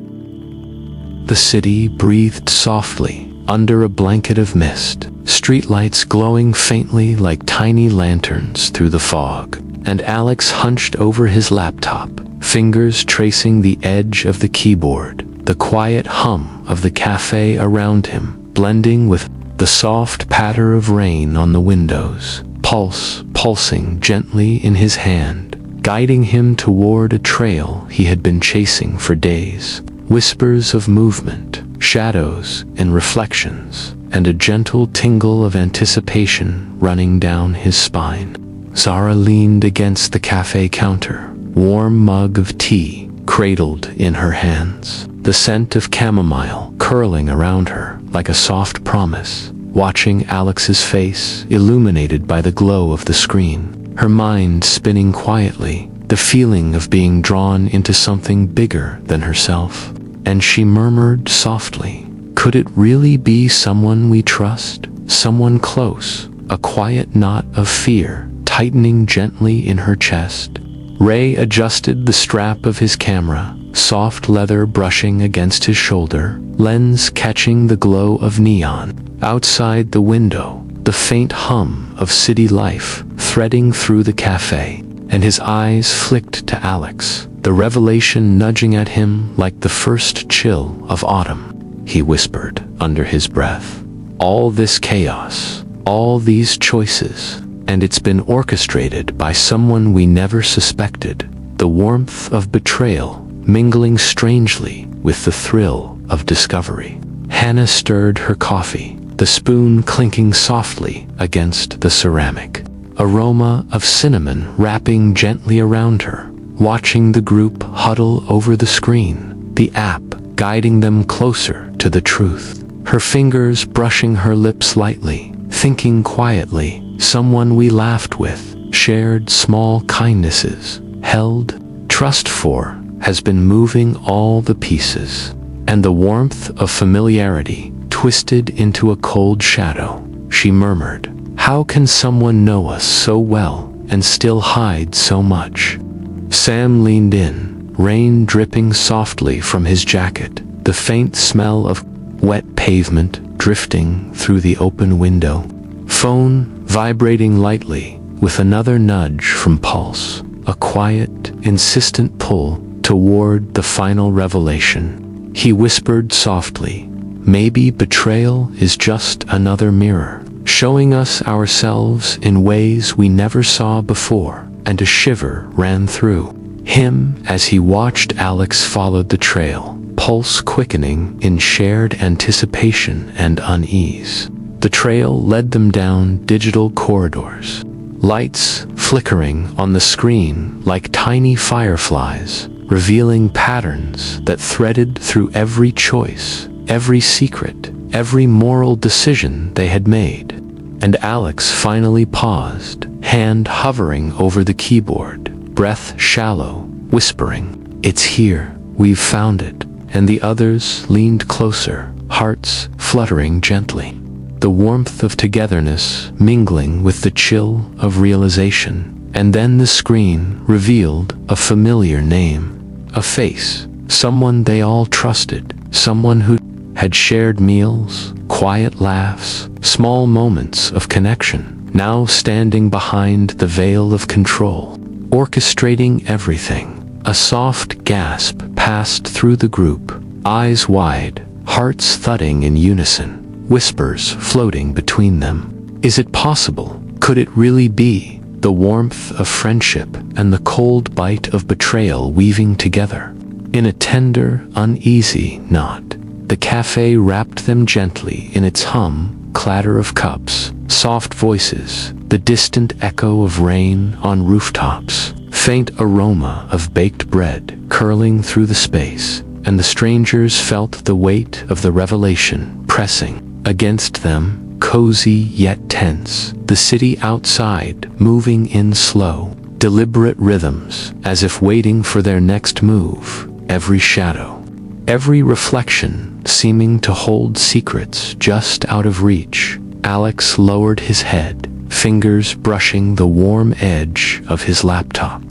The city breathed softly under a blanket of mist, streetlights glowing faintly like tiny lanterns through the fog, and Alex hunched over his laptop, fingers tracing the edge of the keyboard, the quiet hum of the cafe around him, blending with the soft patter of rain on the windows, pulse pulsing gently in his hand, guiding him toward a trail he had been chasing for days. Whispers of movement, shadows and reflections, and a gentle tingle of anticipation running down his spine. Zara leaned against the cafe counter, warm mug of tea cradled in her hands, the scent of chamomile curling around her like a soft promise, watching Alex's face illuminated by the glow of the screen, her mind spinning quietly, the feeling of being drawn into something bigger than herself. And she murmured softly, "Could it really be someone we trust? Someone close?" A quiet knot of fear tightening gently in her chest. Ray adjusted the strap of his camera, soft leather brushing against his shoulder, lens catching the glow of neon. Outside the window, the faint hum of city life threading through the cafe, and his eyes flicked to Alex, the revelation nudging at him like the first chill of autumn. He whispered under his breath, "All this chaos, all these choices, and it's been orchestrated by someone we never suspected." The warmth of betrayal mingling strangely with the thrill of discovery. Hannah stirred her coffee, the spoon clinking softly against the ceramic. Aroma of cinnamon wrapping gently around her, watching the group huddle over the screen, the app guiding them closer to the truth. Her fingers brushing her lips lightly, thinking quietly, someone we laughed with, shared small kindnesses, held trust for, has been moving all the pieces. And the warmth of familiarity twisted into a cold shadow. She murmured, "How can someone know us so well and still hide so much?" Sam leaned in, rain dripping softly from his jacket, the faint smell of wet pavement drifting through the open window. Phone vibrating lightly with another nudge from Pulse, a quiet, insistent pull toward the final revelation. He whispered softly, "Maybe betrayal is just another mirror, showing us ourselves in ways we never saw before," and a shiver ran through him as he watched Alex follow the trail, pulse quickening in shared anticipation and unease. The trail led them down digital corridors, lights flickering on the screen like tiny fireflies, revealing patterns that threaded through every choice, every secret, every moral decision they had made. And Alex finally paused, hand hovering over the keyboard, breath shallow, whispering, "It's here, we've found it." And the others leaned closer, hearts fluttering gently. The warmth of togetherness mingling with the chill of realization. And then the screen revealed a familiar name, a face, someone they all trusted, someone who had shared meals, quiet laughs, small moments of connection, now standing behind the veil of control, orchestrating everything. A soft gasp passed through the group, eyes wide, hearts thudding in unison, whispers floating between them. Is it possible? Could it really be? The warmth of friendship and the cold bite of betrayal weaving together. In a tender, uneasy knot, the cafe wrapped them gently in its hum, clatter of cups, soft voices, the distant echo of rain on rooftops, faint aroma of baked bread curling through the space, and the strangers felt the weight of the revelation pressing against them, cozy yet tense, the city outside moving in slow, deliberate rhythms, as if waiting for their next move, every shadow, every reflection seeming to hold secrets just out of reach. Alex lowered his head, fingers brushing the warm edge of his laptop,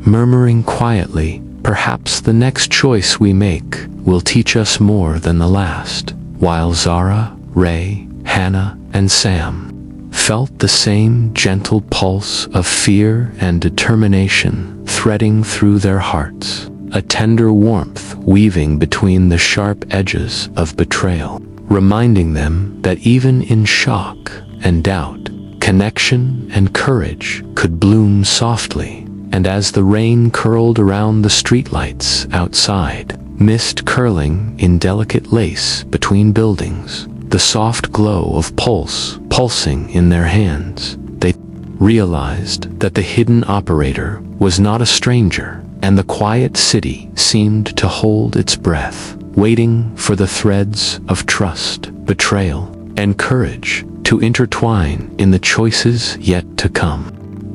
murmuring quietly, "Perhaps the next choice we make will teach us more than the last," while Zara, Ray, Hannah, and Sam felt the same gentle pulse of fear and determination threading through their hearts, a tender warmth weaving between the sharp edges of betrayal. reminding them that even in shock and doubt, connection and courage could bloom softly. And as the rain curled around the streetlights outside, mist curling in delicate lace between buildings, the soft glow of pulsing in their hands, they realized that the hidden operator was not a stranger, and the quiet city seemed to hold its breath, waiting for the threads of trust, betrayal, and courage to intertwine in the choices yet to come.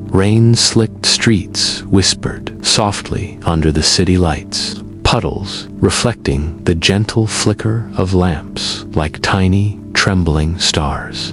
Rain-slicked streets whispered softly under the city lights, puddles reflecting the gentle flicker of lamps like tiny, trembling stars.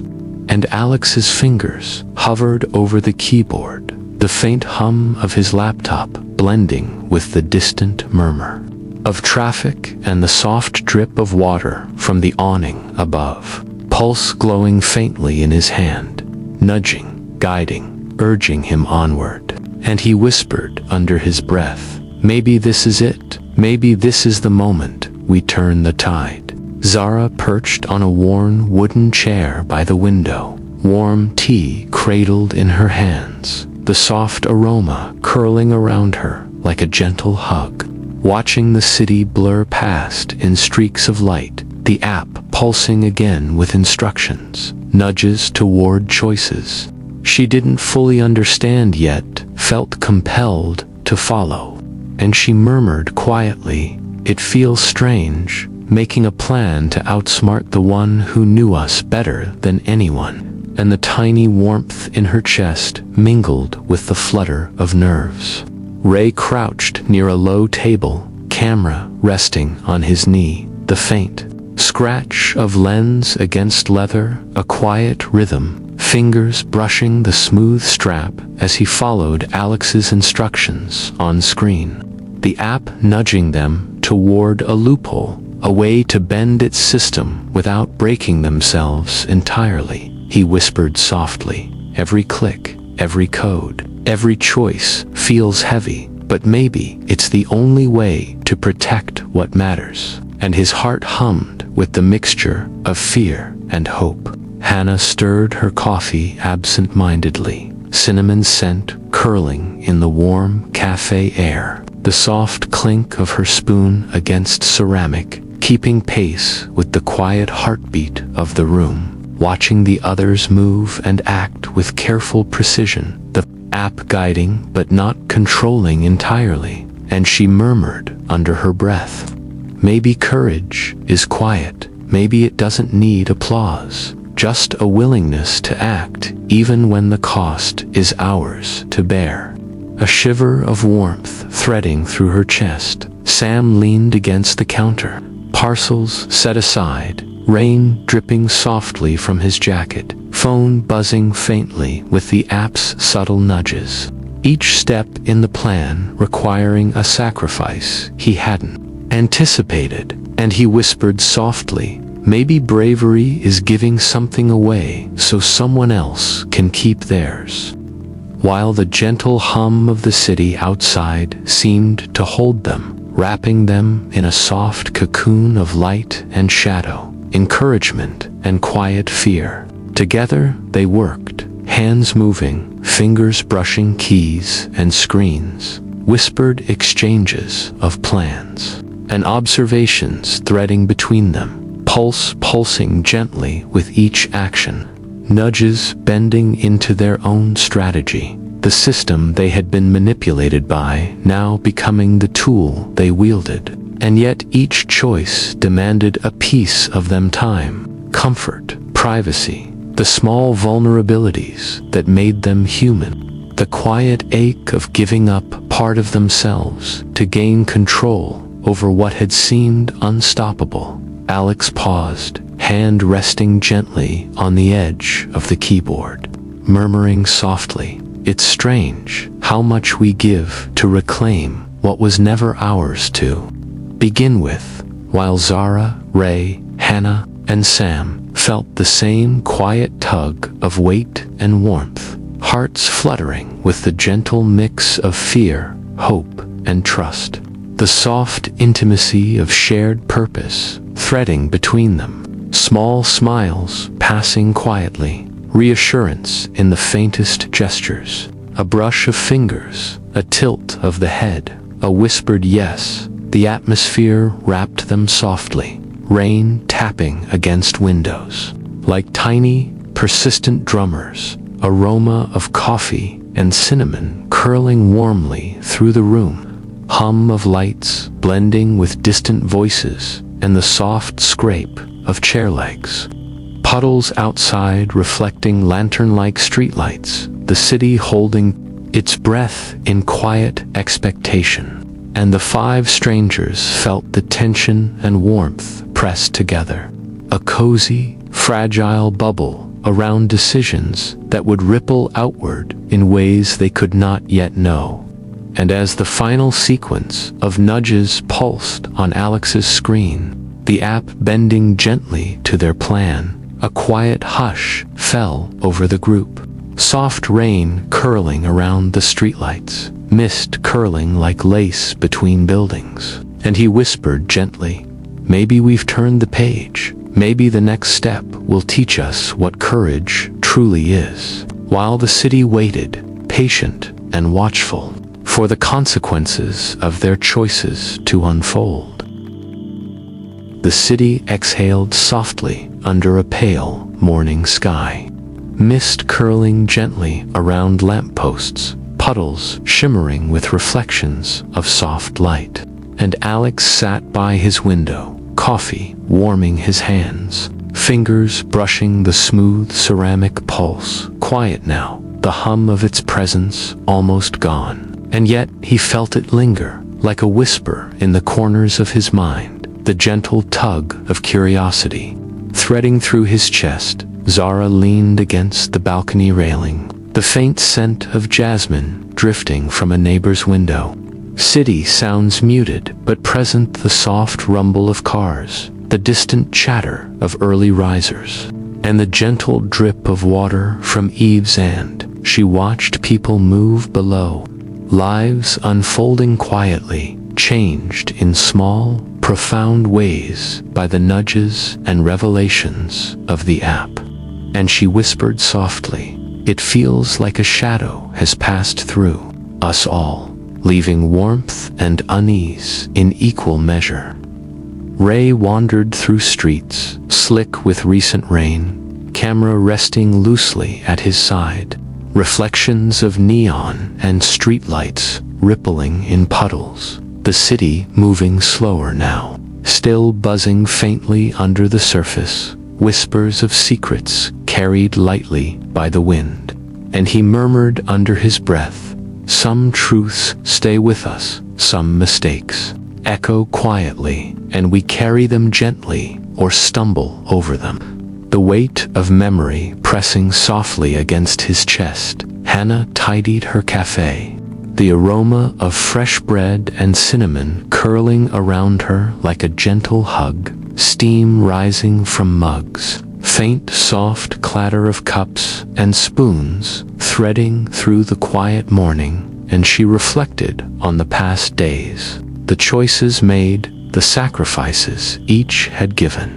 And Alex's fingers hovered over the keyboard, the faint hum of his laptop blending with the distant murmur of traffic and the soft drip of water from the awning above, pulse glowing faintly in his hand, nudging, guiding, urging him onward. And he whispered under his breath, "Maybe this is it. Maybe this is the moment we turn the tide." Zara perched on a worn wooden chair by the window, warm tea cradled in her hands, the soft aroma curling around her like a gentle hug. Watching the city blur past in streaks of light, the app pulsing again with instructions, nudges toward choices she didn't fully understand yet, felt compelled to follow. And she murmured quietly, "It feels strange, making a plan to outsmart the one who knew us better than anyone." And the tiny warmth in her chest mingled with the flutter of nerves. Ray crouched near a low table, camera resting on his knee, the faint scratch of lens against leather, a quiet rhythm, fingers brushing the smooth strap as he followed Alex's instructions on screen. The app nudging them toward a loophole, a way to bend its system without breaking themselves entirely. He whispered softly, "Every click, every code, every choice feels heavy, but maybe it's the only way to protect what matters." And his heart hummed with the mixture of fear and hope. Hannah stirred her coffee absent-mindedly, cinnamon scent curling in the warm cafe air, the soft clink of her spoon against ceramic, keeping pace with the quiet heartbeat of the room. Watching the others move and act with careful precision, the app guiding but not controlling entirely, and she murmured under her breath, "Maybe courage is quiet, maybe it doesn't need applause. Just a willingness to act even when the cost is ours to bear." A shiver of warmth threading through her chest, Sam leaned against the counter, parcels set aside, rain dripping softly from his jacket, phone buzzing faintly with the app's subtle nudges. Each step in the plan requiring a sacrifice he hadn't anticipated, and he whispered softly, "Maybe bravery is giving something away so someone else can keep theirs." While the gentle hum of the city outside seemed to hold them, wrapping them in a soft cocoon of light and shadow, encouragement and quiet fear. Together they worked, hands moving, fingers brushing keys and screens, whispered exchanges of plans, and observations threading between them. Pulse pulsing gently with each action, nudges bending into their own strategy, the system they had been manipulated by now becoming the tool they wielded. And yet each choice demanded a piece of them: time, comfort, privacy, the small vulnerabilities that made them human, the quiet ache of giving up part of themselves to gain control over what had seemed unstoppable. Alex paused, hand resting gently on the edge of the keyboard, murmuring softly, "It's strange how much we give to reclaim what was never ours to begin with." While Zara, Ray, Hannah, and Sam felt the same quiet tug of weight and warmth, hearts fluttering with the gentle mix of fear, hope, and trust. The soft intimacy of shared purpose threading between them, small smiles passing quietly, reassurance in the faintest gestures, a brush of fingers, a tilt of the head, a whispered yes. The atmosphere wrapped them softly, rain tapping against windows. Like tiny, persistent drummers, aroma of coffee and cinnamon curling warmly through the room, hum of lights blending with distant voices and the soft scrape of chair legs. Puddles outside reflecting lantern-like streetlights, the city holding its breath in quiet expectation. And the five strangers felt the tension and warmth pressed together. A cozy, fragile bubble around decisions that would ripple outward in ways they could not yet know. And as the final sequence of nudges pulsed on Alex's screen, the app bending gently to their plan, a quiet hush fell over the group. Soft rain curling around the streetlights, mist curling like lace between buildings. And he whispered gently, "Maybe we've turned the page. Maybe the next step will teach us what courage truly is." While the city waited, patient and watchful, for the consequences of their choices to unfold. The city exhaled softly under a pale morning sky. Mist curling gently around lampposts, puddles shimmering with reflections of soft light. And Alex sat by his window, coffee warming his hands, fingers brushing the smooth ceramic pulse, quiet now, the hum of its presence almost gone. And yet he felt it linger, like a whisper in the corners of his mind, the gentle tug of curiosity. Threading through his chest, Zara leaned against the balcony railing, the faint scent of jasmine drifting from a neighbor's window. City sounds muted, but present the soft rumble of cars, the distant chatter of early risers, and the gentle drip of water from eaves end. She watched people move below, lives unfolding quietly, changed in small, profound ways by the nudges and revelations of the app. And she whispered softly, "It feels like a shadow has passed through us all, leaving warmth and unease in equal measure." Ray wandered through streets, slick with recent rain, camera resting loosely at his side, reflections of neon and streetlights rippling in puddles, the city moving slower now, still buzzing faintly under the surface, whispers of secrets carried lightly by the wind. And he murmured under his breath, "Some truths stay with us, some mistakes echo quietly, and we carry them gently or stumble over them." The weight of memory pressing softly against his chest, Hannah tidied her cafe, the aroma of fresh bread and cinnamon curling around her like a gentle hug, steam rising from mugs, faint soft clatter of cups and spoons threading through the quiet morning, and she reflected on the past days, the choices made, the sacrifices each had given,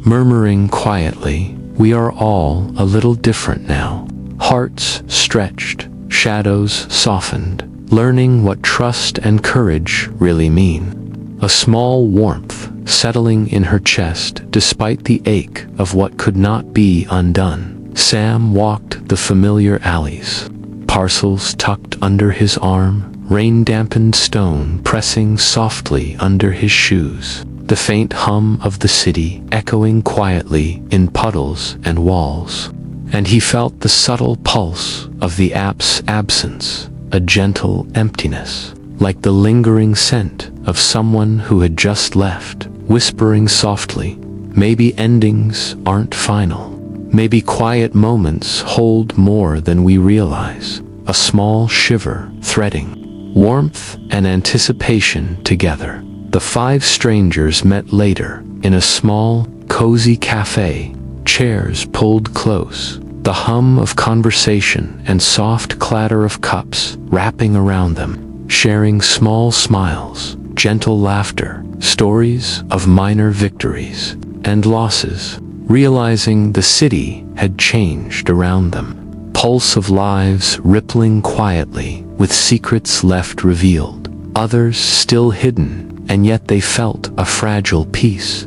murmuring quietly, "We are all a little different now." Hearts stretched, shadows softened, learning what trust and courage really mean. A small warmth settling in her chest despite the ache of what could not be undone. Sam walked the familiar alleys, parcels tucked under his arm, rain-dampened stone pressing softly under his shoes, the faint hum of the city echoing quietly in puddles and walls. And he felt the subtle pulse of the app's absence, a gentle emptiness, like the lingering scent of someone who had just left, whispering softly, "Maybe endings aren't final. Maybe quiet moments hold more than we realize." A small shiver threading warmth and anticipation together. The five strangers met later in a small, cozy cafe, chairs pulled close, the hum of conversation and soft clatter of cups wrapping around them, sharing small smiles, gentle laughter, stories of minor victories and losses, realizing the city had changed around them. Pulse of lives rippling quietly, with secrets left revealed, others still hidden, and yet they felt a fragile peace.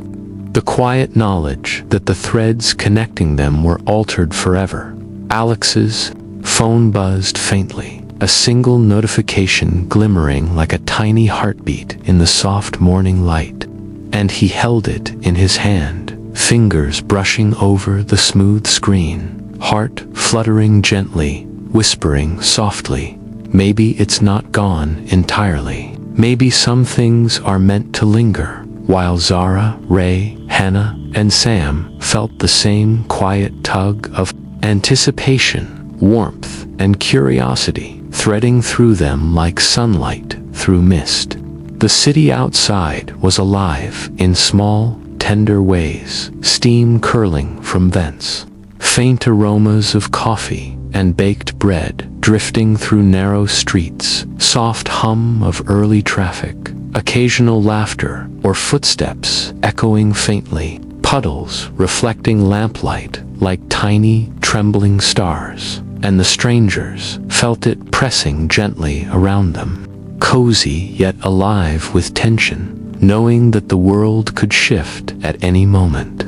The quiet knowledge that the threads connecting them were altered forever. Alex's phone buzzed faintly, a single notification glimmering like a tiny heartbeat in the soft morning light. And he held it in his hand, fingers brushing over the smooth screen, heart fluttering gently, whispering softly, maybe it's not gone entirely. Maybe some things are meant to linger. While Zara, Ray, Hannah, and Sam felt the same quiet tug of anticipation, warmth, and curiosity threading through them like sunlight through mist. The city outside was alive in small, tender ways, steam curling from vents, faint aromas of coffee and baked bread drifting through narrow streets, soft hum of early traffic, occasional laughter or footsteps echoing faintly, puddles reflecting lamplight like tiny, trembling stars, and the strangers felt it pressing gently around them, cozy yet alive with tension, knowing that the world could shift at any moment,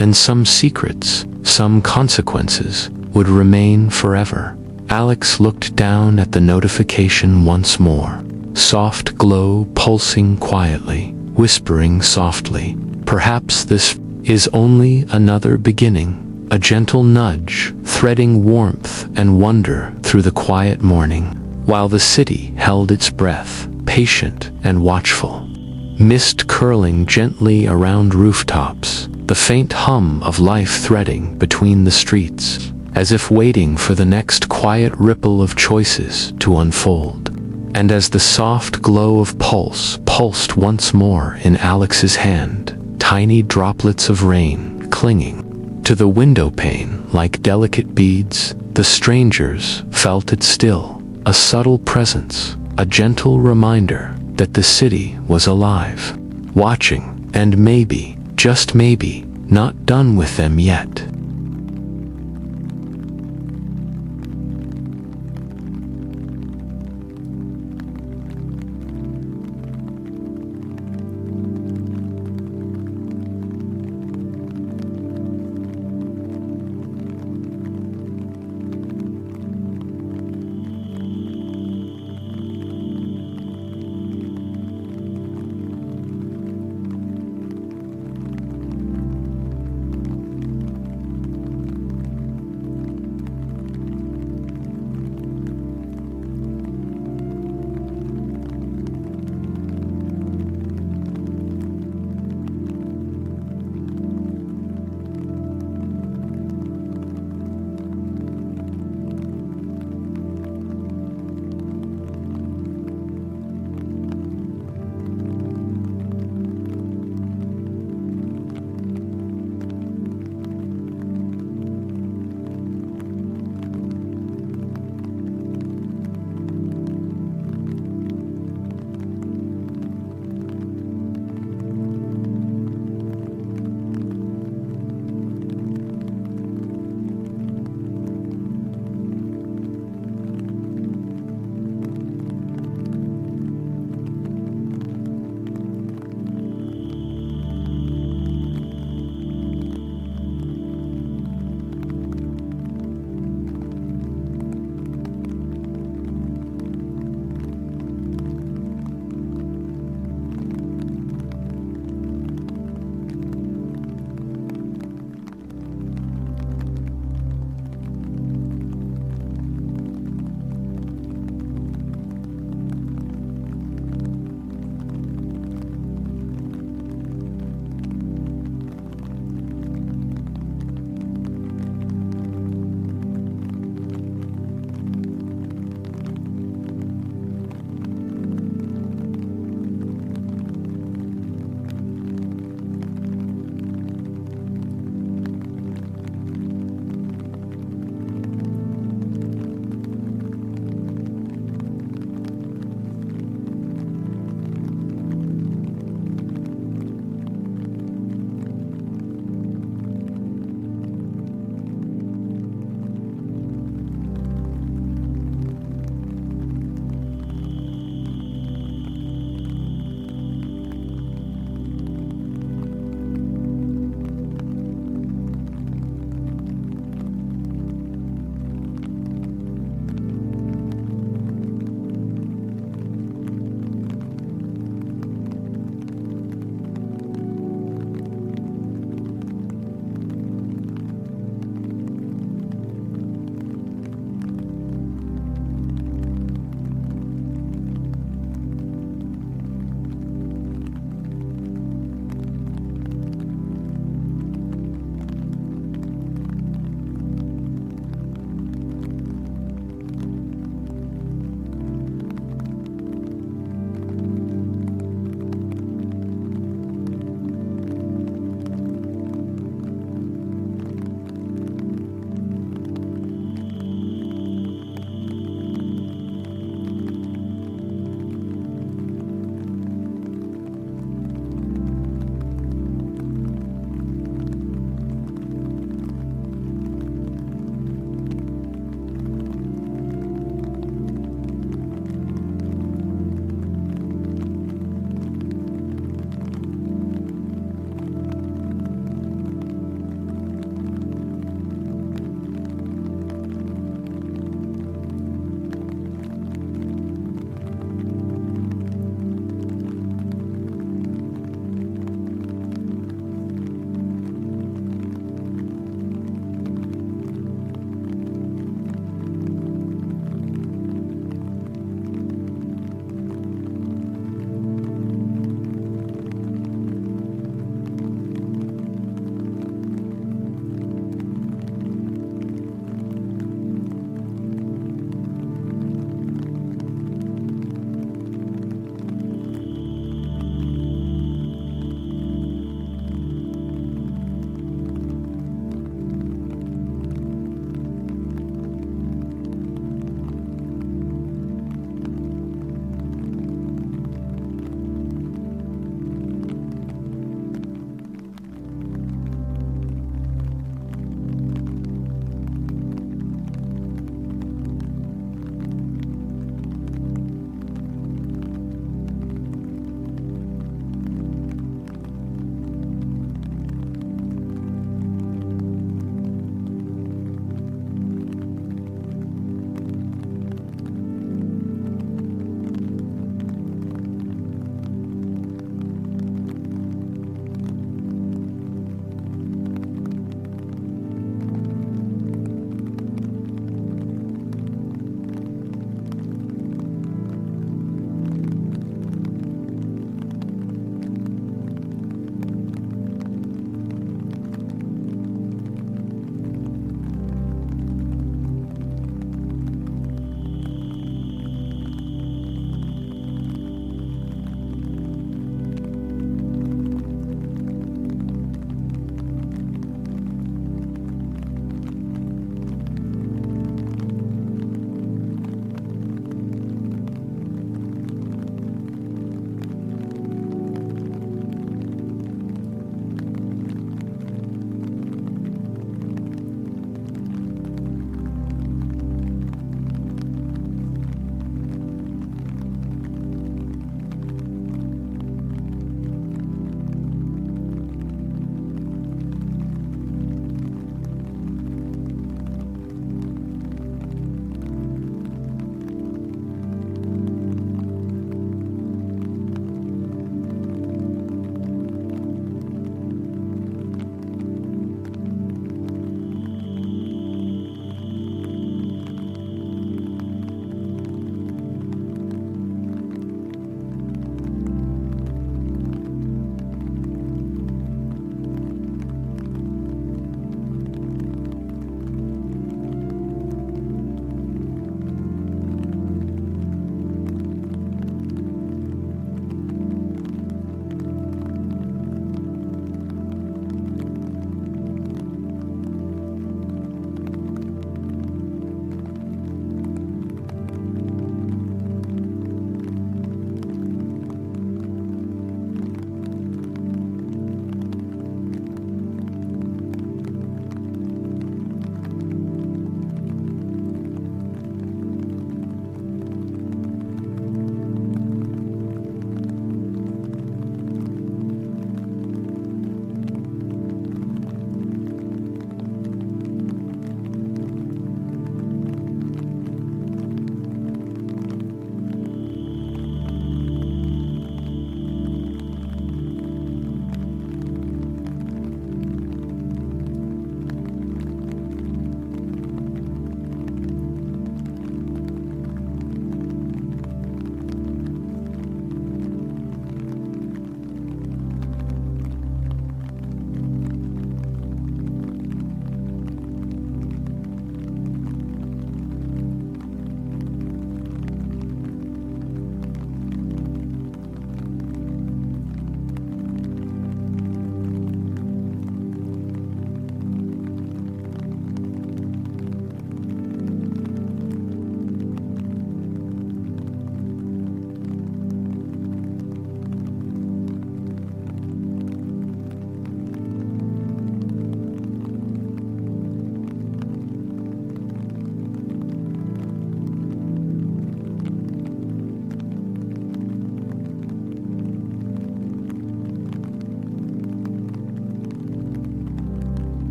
and some secrets, some consequences, would remain forever. Alex looked down at the notification once more, soft glow pulsing quietly, whispering softly, perhaps this is only another beginning, a gentle nudge, threading warmth and wonder through the quiet morning, while the city held its breath, patient and watchful. Mist curling gently around rooftops, the faint hum of life threading between the streets, as if waiting for the next quiet ripple of choices to unfold. And as the soft glow of pulse pulsed once more in Alex's hand, tiny droplets of rain clinging to the window pane like delicate beads, the strangers felt it still, a subtle presence, a gentle reminder that the city was alive, watching, and maybe, just maybe, not done with them yet.